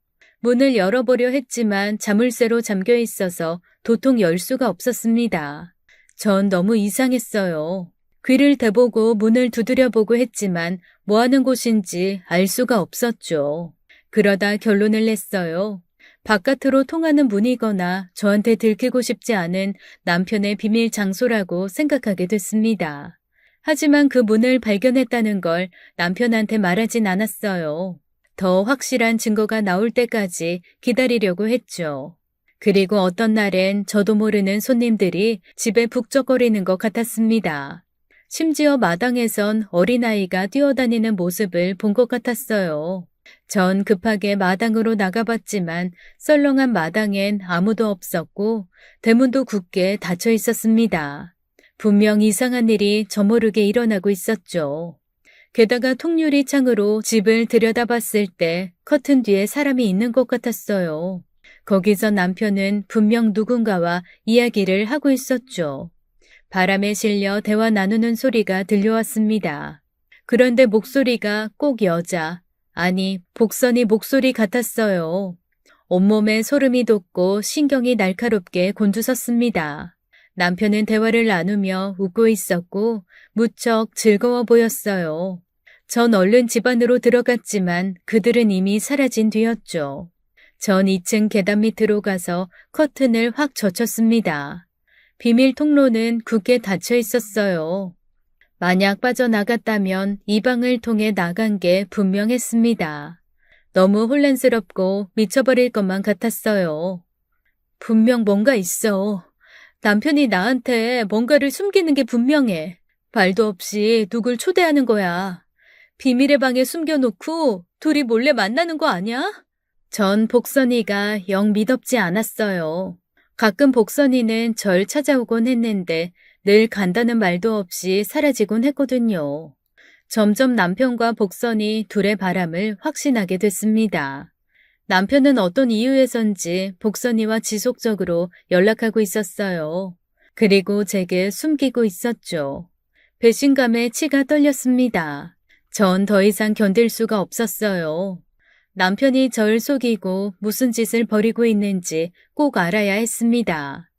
문을 열어보려 했지만 자물쇠로 잠겨 있어서 도통 열 수가 없었습니다. 전 너무 이상했어요. 귀를 대보고 문을 두드려보고 했지만 뭐 하는 곳인지 알 수가 없었죠. 그러다 결론을 냈어요. 바깥으로 통하는 문이거나 저한테 들키고 싶지 않은 남편의 비밀 장소라고 생각하게 됐습니다. 하지만 그 문을 발견했다는 걸 남편한테 말하진 않았어요. 더 확실한 증거가 나올 때까지 기다리려고 했죠. 그리고 어떤 날엔 저도 모르는 손님들이 집에 북적거리는 것 같았습니다. 심지어 마당에선 어린아이가 뛰어다니는 모습을 본 것 같았어요. 전 급하게 마당으로 나가봤지만 썰렁한 마당엔 아무도 없었고 대문도 굳게 닫혀 있었습니다. 분명 이상한 일이 저모르게 일어나고 있었죠. 게다가 통유리 창으로 집을 들여다봤을 때 커튼 뒤에 사람이 있는 것 같았어요. 거기서 남편은 분명 누군가와 이야기를 하고 있었죠. 바람에 실려 대화 나누는 소리가 들려왔습니다. 그런데 목소리가 꼭 여자, 아니 복선이 목소리 같았어요. 온몸에 소름이 돋고 신경이 날카롭게 곤두섰습니다. 남편은 대화를 나누며 웃고 있었고 무척 즐거워 보였어요. 전 얼른 집 안으로 들어갔지만 그들은 이미 사라진 뒤였죠. 전 2층 계단 밑으로 가서 커튼을 확 젖혔습니다. 비밀 통로는 굳게 닫혀 있었어요. 만약 빠져나갔다면 이 방을 통해 나간 게 분명했습니다. 너무 혼란스럽고 미쳐버릴 것만 같았어요. 분명 뭔가 있어. 남편이 나한테 뭔가를 숨기는 게 분명해. 말도 없이 누굴 초대하는 거야. 비밀의 방에 숨겨놓고 둘이 몰래 만나는 거 아니야? 전 복선이가 영 미덥지 않았어요. 가끔 복선이는 절 찾아오곤 했는데 늘 간다는 말도 없이 사라지곤 했거든요. 점점 남편과 복선이 둘의 바람을 확신하게 됐습니다. 남편은 어떤 이유에선지 복선이와 지속적으로 연락하고 있었어요. 그리고 제게 숨기고 있었죠. 배신감에 치가 떨렸습니다. 전 더 이상 견딜 수가 없었어요. 남편이 절 속이고 무슨 짓을 벌이고 있는지 꼭 알아야 했습니다.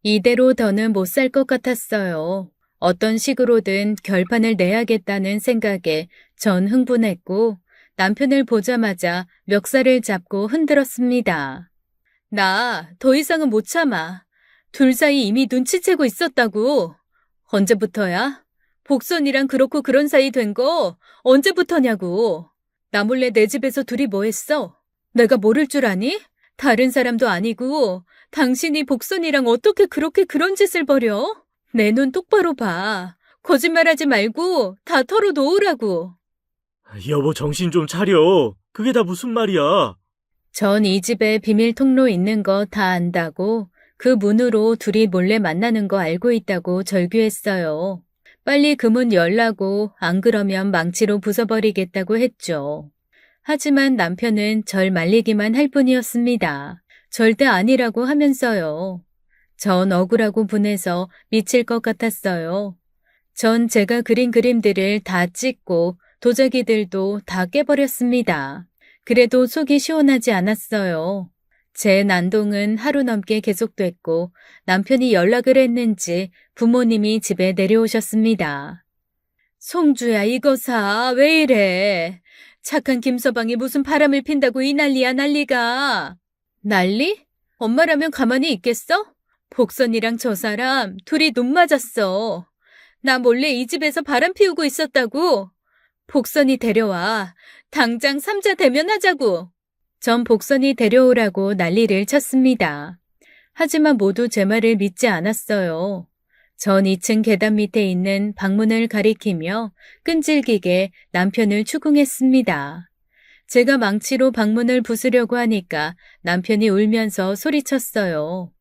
이대로 더는 못 살 것 같았어요. 어떤 식으로든 결판을 내야겠다는 생각에 전 흥분했고 남편을 보자마자 멱살을 잡고 흔들었습니다. 나 더 이상은 못 참아. 둘 사이 이미 눈치채고 있었다고. 언제부터야? 복선이랑 그렇고 그런 사이 된 거 언제부터냐고. 나 몰래 내 집에서 둘이 뭐 했어? 내가 모를 줄 아니? 다른 사람도 아니고 당신이 복선이랑 어떻게 그렇게 그런 짓을 벌여? 내 눈 똑바로 봐. 거짓말하지 말고 다 털어놓으라고. 여보, 정신 좀 차려. 그게 다 무슨 말이야? 전 이 집에 비밀 통로 있는 거 다 안다고 그 문으로 둘이 몰래 만나는 거 알고 있다고 절규했어요. 빨리 그 문 열라고 안 그러면 망치로 부숴버리겠다고 했죠. 하지만 남편은 절 말리기만 할 뿐이었습니다. 절대 아니라고 하면서요. 전 억울하고 분해서 미칠 것 같았어요. 전 제가 그린 그림들을 다 찍고 도자기들도 다 깨버렸습니다. 그래도 속이 시원하지 않았어요. 제 난동은 하루 넘게 계속됐고 남편이 연락을 했는지 부모님이 집에 내려오셨습니다. 송주야, 이거 사. 왜 이래? 착한 김서방이 무슨 바람을 핀다고 이 난리야, 난리가. 난리? 엄마라면 가만히 있겠어? 복선이랑 저 사람 둘이 눈 맞았어. 나 몰래 이 집에서 바람 피우고 있었다고. 복선이 데려와. 당장 삼자 대면하자고. 전 복선이 데려오라고 난리를 쳤습니다. 하지만 모두 제 말을 믿지 않았어요. 전 2층 계단 밑에 있는 방문을 가리키며 끈질기게 남편을 추궁했습니다. 제가 망치로 방문을 부수려고 하니까 남편이 울면서 소리쳤어요.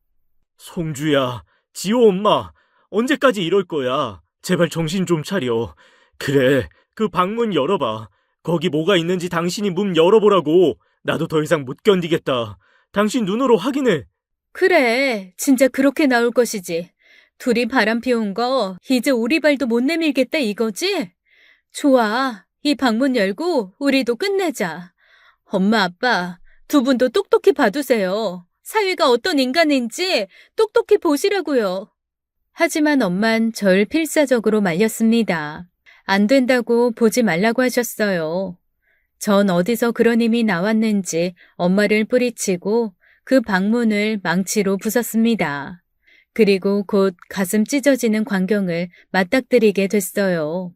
송주야, 지호 엄마, 언제까지 이럴 거야? 제발 정신 좀 차려. 그래, 그 방문 열어봐. 거기 뭐가 있는지 당신이 문 열어보라고. 나도 더 이상 못 견디겠다. 당신 눈으로 확인해. 그래, 진짜 그렇게 나올 것이지. 둘이 바람 피운 거 이제 오리발도 못 내밀겠다 이거지? 좋아, 이 방문 열고 우리도 끝내자. 엄마, 아빠, 두 분도 똑똑히 봐두세요. 사위가 어떤 인간인지 똑똑히 보시라고요. 하지만 엄만 절 필사적으로 말렸습니다. 안 된다고 보지 말라고 하셨어요. 전 어디서 그런 힘이 나왔는지 엄마를 뿌리치고 그 방문을 망치로 부쉈습니다. 그리고 곧 가슴 찢어지는 광경을 맞닥뜨리게 됐어요.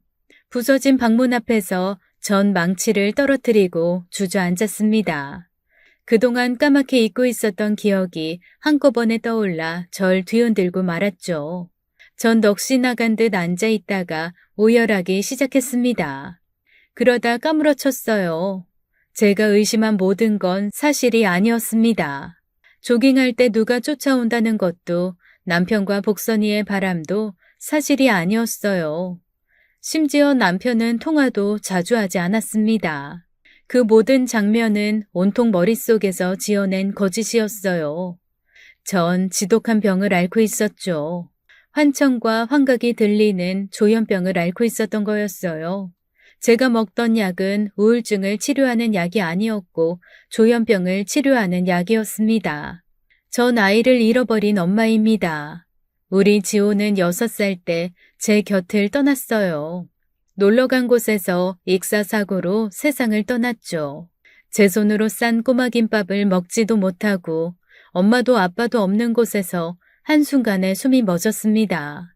부서진 방문 앞에서 전 망치를 떨어뜨리고 주저앉았습니다. 그동안 까맣게 잊고 있었던 기억이 한꺼번에 떠올라 절 뒤흔들고 말았죠. 전 넋이 나간 듯 앉아있다가 오열하기 시작했습니다. 그러다 까무러쳤어요. 제가 의심한 모든 건 사실이 아니었습니다. 조깅할 때 누가 쫓아온다는 것도 남편과 복선이의 바람도 사실이 아니었어요. 심지어 남편은 통화도 자주 하지 않았습니다. 그 모든 장면은 온통 머릿속에서 지어낸 거짓이었어요. 전 지독한 병을 앓고 있었죠. 환청과 환각이 들리는 조현병을 앓고 있었던 거였어요. 제가 먹던 약은 우울증을 치료하는 약이 아니었고 조현병을 치료하는 약이었습니다. 전 아이를 잃어버린 엄마입니다. 우리 지호는 6살 때 제 곁을 떠났어요. 놀러간 곳에서 익사사고로 세상을 떠났죠. 제 손으로 싼 꼬마 김밥을 먹지도 못하고 엄마도 아빠도 없는 곳에서 한순간에 숨이 멎었습니다.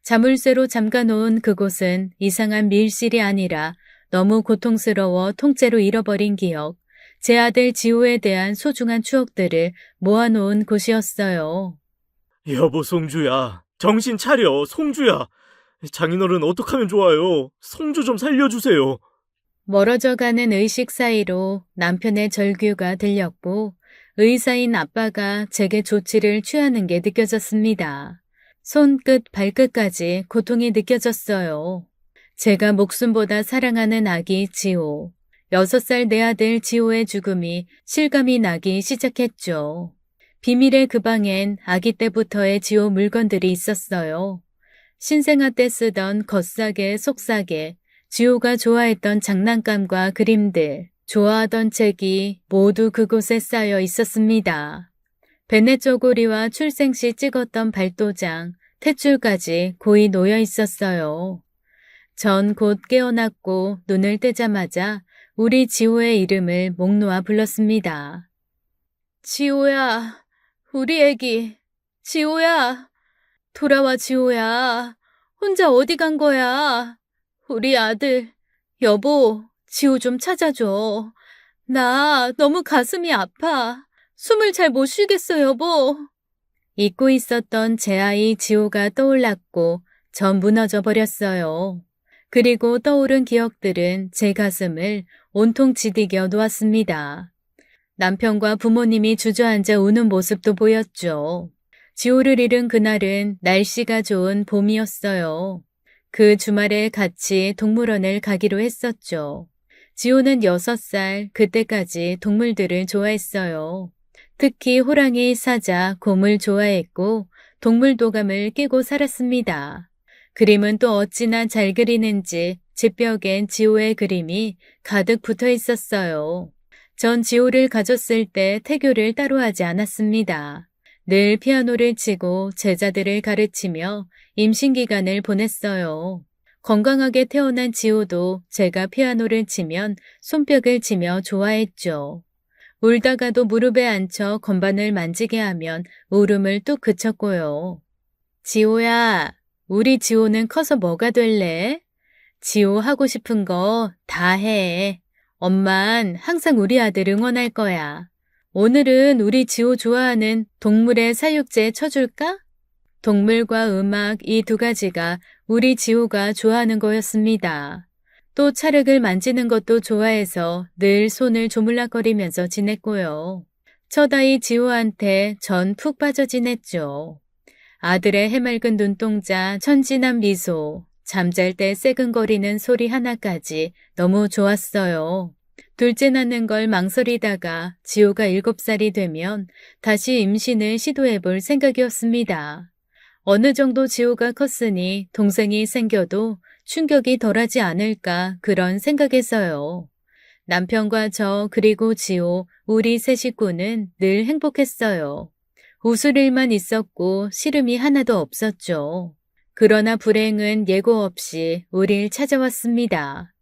자물쇠로 잠가놓은 그곳은 이상한 밀실이 아니라 너무 고통스러워 통째로 잃어버린 기억, 제 아들 지호에 대한 소중한 추억들을 모아놓은 곳이었어요. 여보 송주야, 정신 차려, 송주야. 장인어른 어떡하면 좋아요? 송주 좀 살려주세요. 멀어져가는 의식 사이로 남편의 절규가 들렸고 의사인 아빠가 제게 조치를 취하는 게 느껴졌습니다. 손끝 발끝까지 고통이 느껴졌어요. 제가 목숨보다 사랑하는 아기 지호, 6살 내 아들 지호의 죽음이 실감이 나기 시작했죠. 비밀의 그 방엔 아기 때부터의 지호 물건들이 있었어요. 신생아 때 쓰던 겉사계, 속사계, 지호가 좋아했던 장난감과 그림들, 좋아하던 책이 모두 그곳에 쌓여 있었습니다. 베네 쪼고리와 출생 시 찍었던 발도장, 탯줄까지 고이 놓여 있었어요. 전 곧 깨어났고 눈을 뜨자마자 우리 지호의 이름을 목 놓아 불렀습니다. 지호야, 우리 애기, 지호야, 돌아와 지호야, 혼자 어디 간 거야? 우리 아들, 여보, 지호 좀 찾아줘. 나 너무 가슴이 아파. 숨을 잘 못 쉬겠어, 여보. 잊고 있었던 제 아이 지호가 떠올랐고 전 무너져 버렸어요. 그리고 떠오른 기억들은 제 가슴을 온통 지디겨 놓았습니다. 남편과 부모님이 주저앉아 우는 모습도 보였죠. 지호를 잃은 그날은 날씨가 좋은 봄이었어요. 그 주말에 같이 동물원을 가기로 했었죠. 지호는 6살, 그때까지 동물들을 좋아했어요. 특히 호랑이, 사자, 곰을 좋아했고 동물 도감을 끼고 살았습니다. 그림은 또 어찌나 잘 그리는지 집벽엔 지호의 그림이 가득 붙어 있었어요. 전 지호를 가졌을 때 태교를 따로 하지 않았습니다. 늘 피아노를 치고 제자들을 가르치며 임신 기간을 보냈어요. 건강하게 태어난 지호도 제가 피아노를 치면 손뼉을 치며 좋아했죠. 울다가도 무릎에 앉혀 건반을 만지게 하면 울음을 뚝 그쳤고요. 지호야, 우리 지호는 커서 뭐가 될래? 지호 하고 싶은 거 다 해. 엄만 항상 우리 아들 응원할 거야. 오늘은 우리 지호 좋아하는 동물의 사육제 쳐줄까? 동물과 음악 이 두 가지가 우리 지호가 좋아하는 거였습니다. 또 찰흙을 만지는 것도 좋아해서 늘 손을 조물락거리면서 지냈고요. 첫아이 지호한테 전 푹 빠져 지냈죠. 아들의 해맑은 눈동자, 천진한 미소, 잠잘 때 새근거리는 소리 하나까지 너무 좋았어요. 둘째 낳는 걸 망설이다가 지호가 7살이 되면 다시 임신을 시도해볼 생각이었습니다. 어느 정도 지호가 컸으니 동생이 생겨도 충격이 덜하지 않을까 그런 생각에서요. 남편과 저 그리고 지호 우리 세 식구는 늘 행복했어요. 웃을 일만 있었고 시름이 하나도 없었죠. 그러나 불행은 예고 없이 우릴 찾아왔습니다.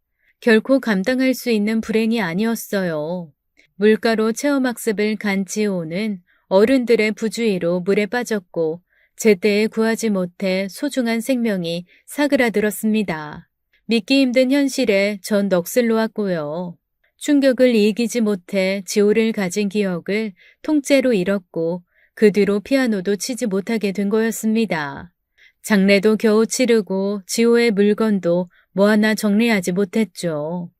결코 감당할 수 있는 불행이 아니었어요. 물가로 체험학습을 간 지호는 어른들의 부주의로 물에 빠졌고 제때에 구하지 못해 소중한 생명이 사그라들었습니다. 믿기 힘든 현실에 전 넋을 놓았고요. 충격을 이기지 못해 지호를 가진 기억을 통째로 잃었고 그 뒤로 피아노도 치지 못하게 된 거였습니다. 장례도 겨우 치르고 지호의 물건도 뭐 하나 정리하지 못했죠.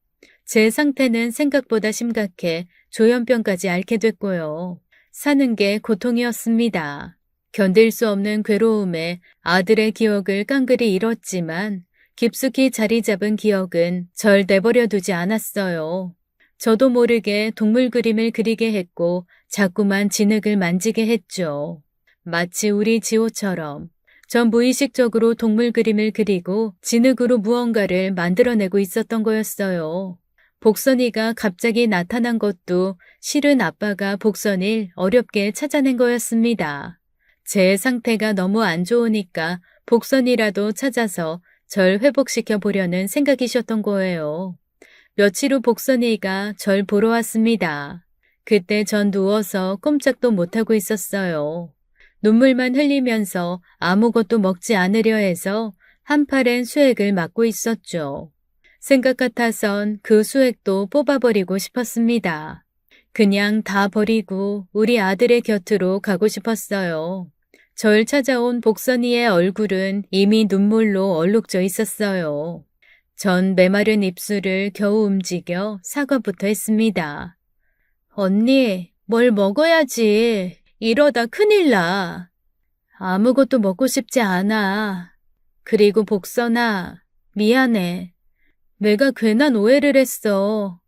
제 상태는 생각보다 심각해 조현병까지 앓게 됐고요. 사는 게 고통이었습니다. 견딜 수 없는 괴로움에 아들의 기억을 깡그리 잃었지만 깊숙이 자리 잡은 기억은 절 내버려 두지 않았어요. 저도 모르게 동물 그림을 그리게 했고 자꾸만 진흙을 만지게 했죠. 마치 우리 지호처럼 전 무의식적으로 동물 그림을 그리고 진흙으로 무언가를 만들어내고 있었던 거였어요. 복선이가 갑자기 나타난 것도 실은 아빠가 복선이를 어렵게 찾아낸 거였습니다. 제 상태가 너무 안 좋으니까 복선이라도 찾아서 절 회복시켜 보려는 생각이셨던 거예요. 며칠 후 복선이가 절 보러 왔습니다. 그때 전 누워서 꼼짝도 못하고 있었어요. 눈물만 흘리면서 아무것도 먹지 않으려 해서 한 팔엔 수액을 맞고 있었죠. 생각 같아선 그 수액도 뽑아버리고 싶었습니다. 그냥 다 버리고 우리 아들의 곁으로 가고 싶었어요. 절 찾아온 복선이의 얼굴은 이미 눈물로 얼룩져 있었어요. 전 메마른 입술을 겨우 움직여 사과부터 했습니다. 언니, 뭘 먹어야지. 이러다 큰일 나. 아무것도 먹고 싶지 않아. 그리고 복선아, 미안해. 내가 괜한 오해를 했어.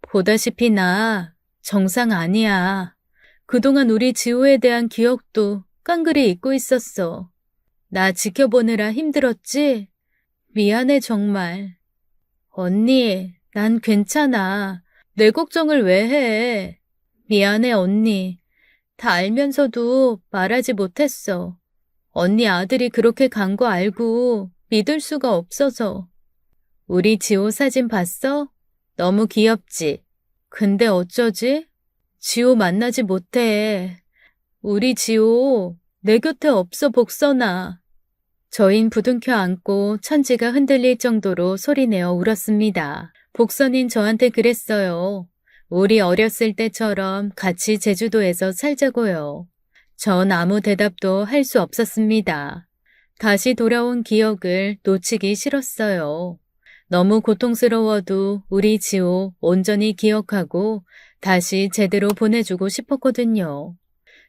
보다시피 나 정상 아니야. 그동안 우리 지호에 대한 기억도 깡그리 잊고 있었어. 나 지켜보느라 힘들었지? 미안해 정말. 언니, 난 괜찮아. 내 걱정을 왜 해? 미안해 언니. 다 알면서도 말하지 못했어. 언니 아들이 그렇게 간 거 알고 믿을 수가 없어서. 우리 지호 사진 봤어? 너무 귀엽지? 근데 어쩌지? 지호 만나지 못해. 우리 지호 내 곁에 없어 복선아. 저흰 부둥켜 안고 천지가 흔들릴 정도로 소리내어 울었습니다. 복선인 저한테 그랬어요. 우리 어렸을 때처럼 같이 제주도에서 살자고요. 전 아무 대답도 할 수 없었습니다. 다시 돌아온 기억을 놓치기 싫었어요. 너무 고통스러워도 우리 지호 온전히 기억하고 다시 제대로 보내주고 싶었거든요.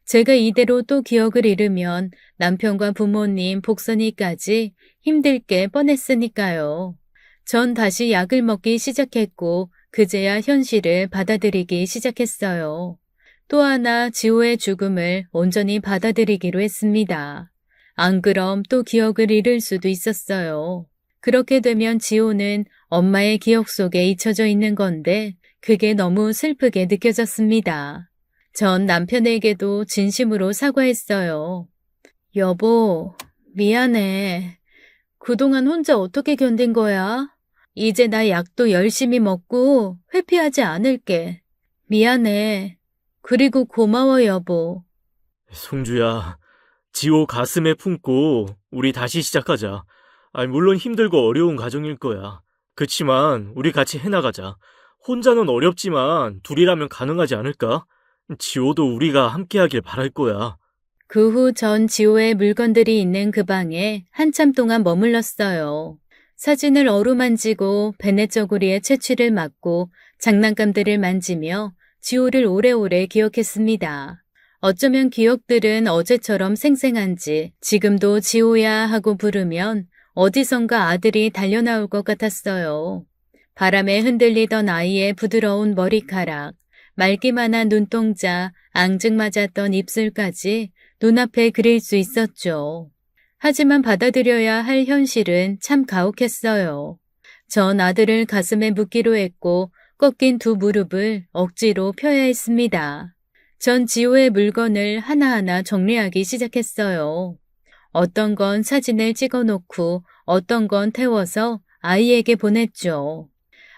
제가 이대로 또 기억을 잃으면 남편과 부모님, 복선이까지 힘들 게 뻔했으니까요. 전 다시 약을 먹기 시작했고 그제야 현실을 받아들이기 시작했어요. 또 하나 지호의 죽음을 온전히 받아들이기로 했습니다. 안 그럼 또 기억을 잃을 수도 있었어요. 그렇게 되면 지호는 엄마의 기억 속에 잊혀져 있는 건데 그게 너무 슬프게 느껴졌습니다. 전 남편에게도 진심으로 사과했어요. 여보, 미안해. 그동안 혼자 어떻게 견딘 거야? 이제 나 약도 열심히 먹고 회피하지 않을게. 미안해. 그리고 고마워, 여보. 송주야, 지호 가슴에 품고 우리 다시 시작하자. 물론 힘들고 어려운 과정일 거야. 그치만 우리 같이 해나가자. 혼자는 어렵지만 둘이라면 가능하지 않을까? 지호도 우리가 함께하길 바랄 거야. 그 후 전 지호의 물건들이 있는 그 방에 한참 동안 머물렀어요. 사진을 어루만지고 베네저고리의 채취를 맡고 장난감들을 만지며 지호를 오래오래 기억했습니다. 어쩌면 기억들은 어제처럼 생생한지 지금도 지호야 하고 부르면 어디선가 아들이 달려나올 것 같았어요. 바람에 흔들리던 아이의 부드러운 머리카락, 맑기만 한 눈동자, 앙증맞았던 입술까지 눈앞에 그릴 수 있었죠. 하지만 받아들여야 할 현실은 참 가혹했어요. 전 아들을 가슴에 묻기로 했고 꺾인 두 무릎을 억지로 펴야 했습니다. 전 지호의 물건을 하나하나 정리하기 시작했어요. 어떤 건 사진을 찍어놓고 어떤 건 태워서 아이에게 보냈죠.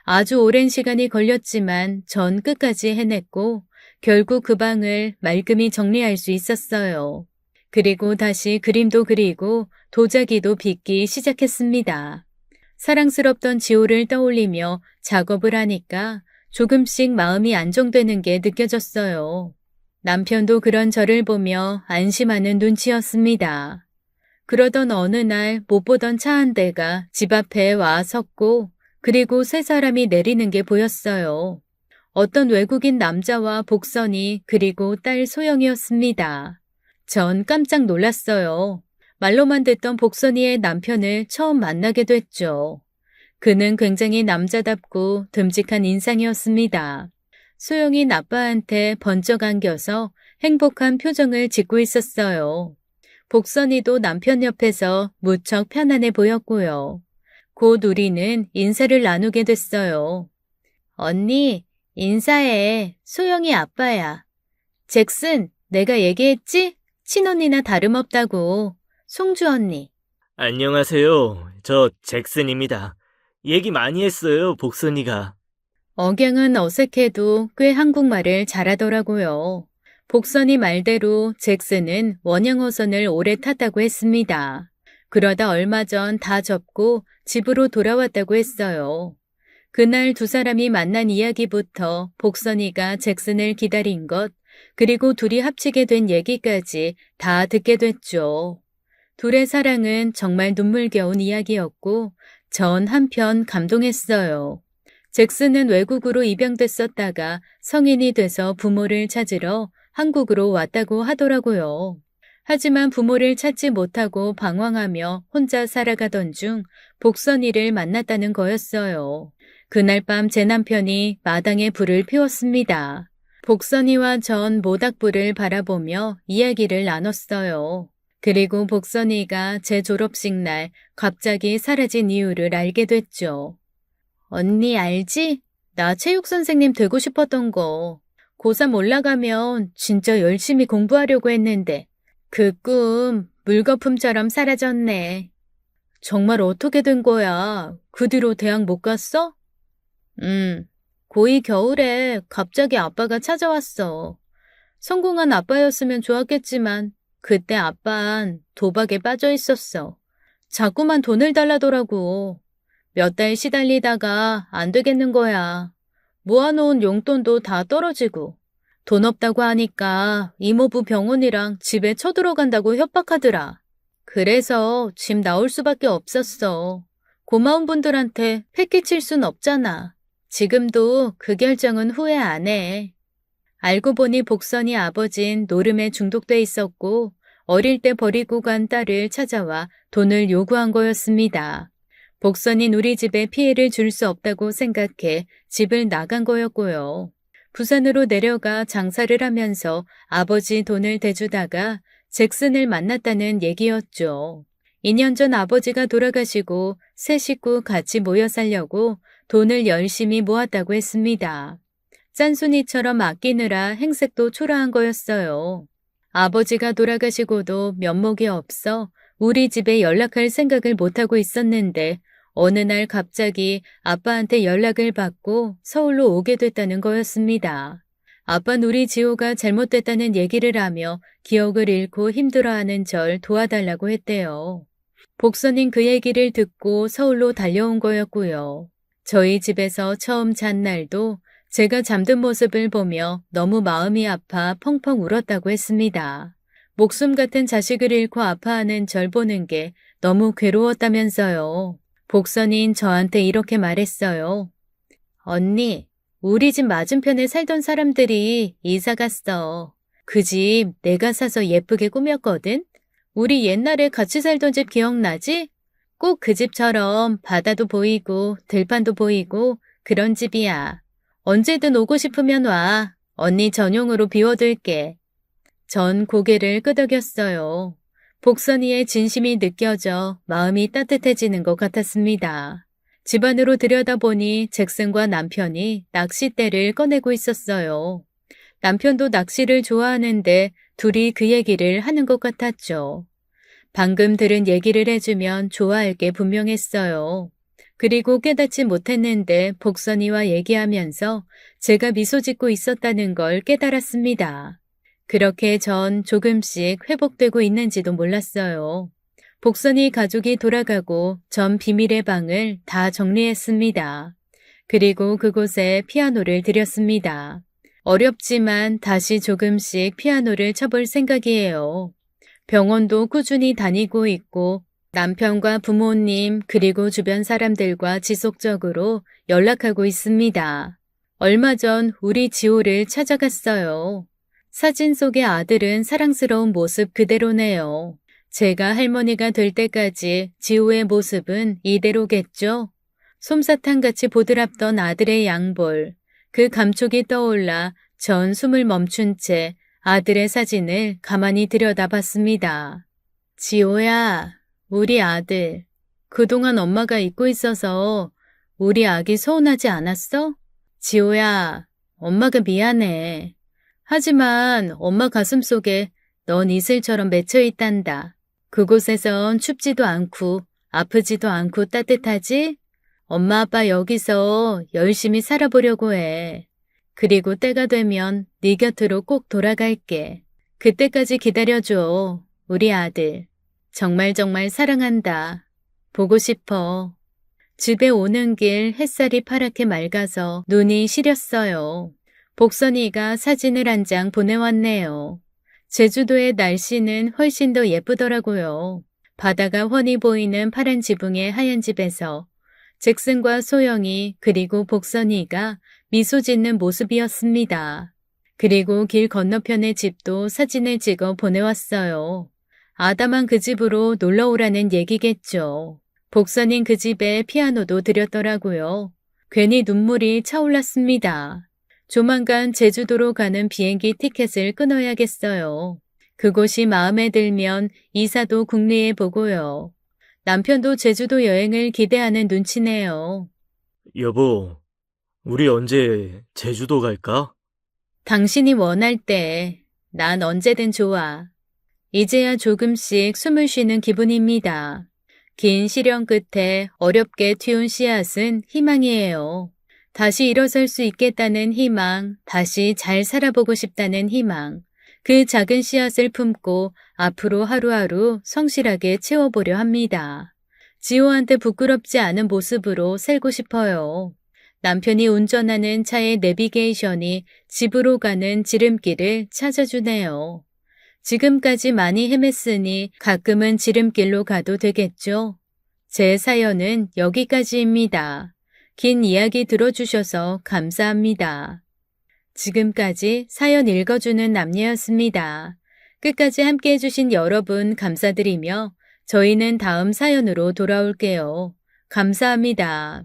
아주 오랜 시간이 걸렸지만 전 끝까지 해냈고 결국 그 방을 말끔히 정리할 수 있었어요. 그리고 다시 그림도 그리고 도자기도 빚기 시작했습니다. 사랑스럽던 지호를 떠올리며 작업을 하니까 조금씩 마음이 안정되는 게 느껴졌어요. 남편도 그런 저를 보며 안심하는 눈치였습니다. 그러던 어느 날 못 보던 차 한 대가 집 앞에 와 섰고 그리고 세 사람이 내리는 게 보였어요. 어떤 외국인 남자와 복선이 그리고 딸 소영이었습니다. 전 깜짝 놀랐어요. 말로만 듣던 복선이의 남편을 처음 만나게 됐죠. 그는 굉장히 남자답고 듬직한 인상이었습니다. 소영인 아빠한테 번쩍 안겨서 행복한 표정을 짓고 있었어요. 복선이도 남편 옆에서 무척 편안해 보였고요. 곧 우리는 인사를 나누게 됐어요. 언니, 인사해. 소영이 아빠야. 잭슨, 내가 얘기했지? 친언니나 다름없다고. 송주 언니. 안녕하세요. 저 잭슨입니다. 얘기 많이 했어요, 복선이가. 억양은 어색해도 꽤 한국말을 잘하더라고요. 복선이 말대로 잭슨은 원양어선을 오래 탔다고 했습니다. 그러다 얼마 전 다 접고 집으로 돌아왔다고 했어요. 그날 두 사람이 만난 이야기부터 복선이가 잭슨을 기다린 것, 그리고 둘이 합치게 된 얘기까지 다 듣게 됐죠. 둘의 사랑은 정말 눈물겨운 이야기였고 전 한편 감동했어요. 잭슨은 외국으로 입양됐었다가 성인이 돼서 부모를 찾으러 한국으로 왔다고 하더라고요. 하지만 부모를 찾지 못하고 방황하며 혼자 살아가던 중 복선이를 만났다는 거였어요. 그날 밤 제 남편이 마당에 불을 피웠습니다. 복선이와 전 모닥불을 바라보며 이야기를 나눴어요. 그리고 복선이가 제 졸업식 날 갑자기 사라진 이유를 알게 됐죠. 언니 알지? 나 체육 선생님 되고 싶었던 거. 고3 올라가면 진짜 열심히 공부하려고 했는데 그 꿈 물거품처럼 사라졌네. 정말 어떻게 된 거야? 그 뒤로 대학 못 갔어? 고2 겨울에 갑자기 아빠가 찾아왔어. 성공한 아빠였으면 좋았겠지만 그때 아빠는 도박에 빠져 있었어. 자꾸만 돈을 달라더라고. 몇 달 시달리다가 안 되겠는 거야. 모아놓은 용돈도 다 떨어지고 돈 없다고 하니까 이모부 병원이랑 집에 쳐들어간다고 협박하더라. 그래서 집 나올 수밖에 없었어. 고마운 분들한테 패기칠 순 없잖아. 지금도 그 결정은 후회 안 해. 알고 보니 복선이 아버진 노름에 중독돼 있었고 어릴 때 버리고 간 딸을 찾아와 돈을 요구한 거였습니다. 복선인 우리 집에 피해를 줄 수 없다고 생각해 집을 나간 거였고요. 부산으로 내려가 장사를 하면서 아버지 돈을 대주다가 잭슨을 만났다는 얘기였죠. 2년 전 아버지가 돌아가시고 세 식구 같이 모여 살려고 돈을 열심히 모았다고 했습니다. 짠순이처럼 아끼느라 행색도 초라한 거였어요. 아버지가 돌아가시고도 면목이 없어 우리 집에 연락할 생각을 못하고 있었는데 어느 날 갑자기 아빠한테 연락을 받고 서울로 오게 됐다는 거였습니다. 아빠는 우리 지호가 잘못됐다는 얘기를 하며 기억을 잃고 힘들어하는 절 도와달라고 했대요. 복선인 그 얘기를 듣고 서울로 달려온 거였고요. 저희 집에서 처음 잔 날도 제가 잠든 모습을 보며 너무 마음이 아파 펑펑 울었다고 했습니다. 목숨 같은 자식을 잃고 아파하는 절 보는 게 너무 괴로웠다면서요. 복선인 저한테 이렇게 말했어요. 언니, 우리 집 맞은편에 살던 사람들이 이사 갔어. 그 집 내가 사서 예쁘게 꾸몄거든? 우리 옛날에 같이 살던 집 기억나지? 꼭 그 집처럼 바다도 보이고 들판도 보이고 그런 집이야. 언제든 오고 싶으면 와. 언니 전용으로 비워둘게. 전 고개를 끄덕였어요. 복선이의 진심이 느껴져 마음이 따뜻해지는 것 같았습니다. 집 안으로 들여다보니 잭슨과 남편이 낚싯대를 꺼내고 있었어요. 남편도 낚시를 좋아하는데 둘이 그 얘기를 하는 것 같았죠. 방금 들은 얘기를 해주면 좋아할 게 분명했어요. 그리고 깨닫지 못했는데 복선이와 얘기하면서 제가 미소 짓고 있었다는 걸 깨달았습니다. 그렇게 전 조금씩 회복되고 있는지도 몰랐어요. 복선이 가족이 돌아가고 전 비밀의 방을 다 정리했습니다. 그리고 그곳에 피아노를 들였습니다. 어렵지만 다시 조금씩 피아노를 쳐볼 생각이에요. 병원도 꾸준히 다니고 있고 남편과 부모님 그리고 주변 사람들과 지속적으로 연락하고 있습니다. 얼마 전 우리 지호를 찾아갔어요. 사진 속의 아들은 사랑스러운 모습 그대로네요. 제가 할머니가 될 때까지 지호의 모습은 이대로겠죠? 솜사탕같이 보드랍던 아들의 양볼, 그 감촉이 떠올라 전 숨을 멈춘 채 아들의 사진을 가만히 들여다봤습니다. 지호야, 우리 아들. 그동안 엄마가 잊고 있어서 우리 아기 서운하지 않았어? 지호야, 엄마가 미안해. 하지만 엄마 가슴속에 넌 이슬처럼 맺혀 있단다. 그곳에선 춥지도 않고 아프지도 않고 따뜻하지? 엄마 아빠 여기서 열심히 살아보려고 해. 그리고 때가 되면 네 곁으로 꼭 돌아갈게. 그때까지 기다려줘, 우리 아들. 정말 정말 사랑한다. 보고 싶어. 집에 오는 길 햇살이 파랗게 맑아서 눈이 시렸어요. 복선이가 사진을 한 장 보내왔네요. 제주도의 날씨는 훨씬 더 예쁘더라고요. 바다가 훤히 보이는 파란 지붕의 하얀 집에서 잭슨과 소영이 그리고 복선이가 미소 짓는 모습이었습니다. 그리고 길 건너편의 집도 사진을 찍어 보내왔어요. 아담한 그 집으로 놀러 오라는 얘기겠죠. 복선인 그 집에 피아노도 들였더라고요. 괜히 눈물이 차올랐습니다. 조만간 제주도로 가는 비행기 티켓을 끊어야겠어요. 그곳이 마음에 들면 이사도 궁리해 보고요. 남편도 제주도 여행을 기대하는 눈치네요. 여보, 우리 언제 제주도 갈까? 당신이 원할 때 난 언제든 좋아. 이제야 조금씩 숨을 쉬는 기분입니다. 긴 시련 끝에 어렵게 틔운 씨앗은 희망이에요. 다시 일어설 수 있겠다는 희망, 다시 잘 살아보고 싶다는 희망. 그 작은 씨앗을 품고 앞으로 하루하루 성실하게 채워보려 합니다. 지호한테 부끄럽지 않은 모습으로 살고 싶어요. 남편이 운전하는 차의 내비게이션이 집으로 가는 지름길을 찾아주네요. 지금까지 많이 헤맸으니 가끔은 지름길로 가도 되겠죠? 제 사연은 여기까지입니다. 긴 이야기 들어주셔서 감사합니다. 지금까지 사연 읽어주는 남녀였습니다. 끝까지 함께 해주신 여러분 감사드리며 저희는 다음 사연으로 돌아올게요. 감사합니다.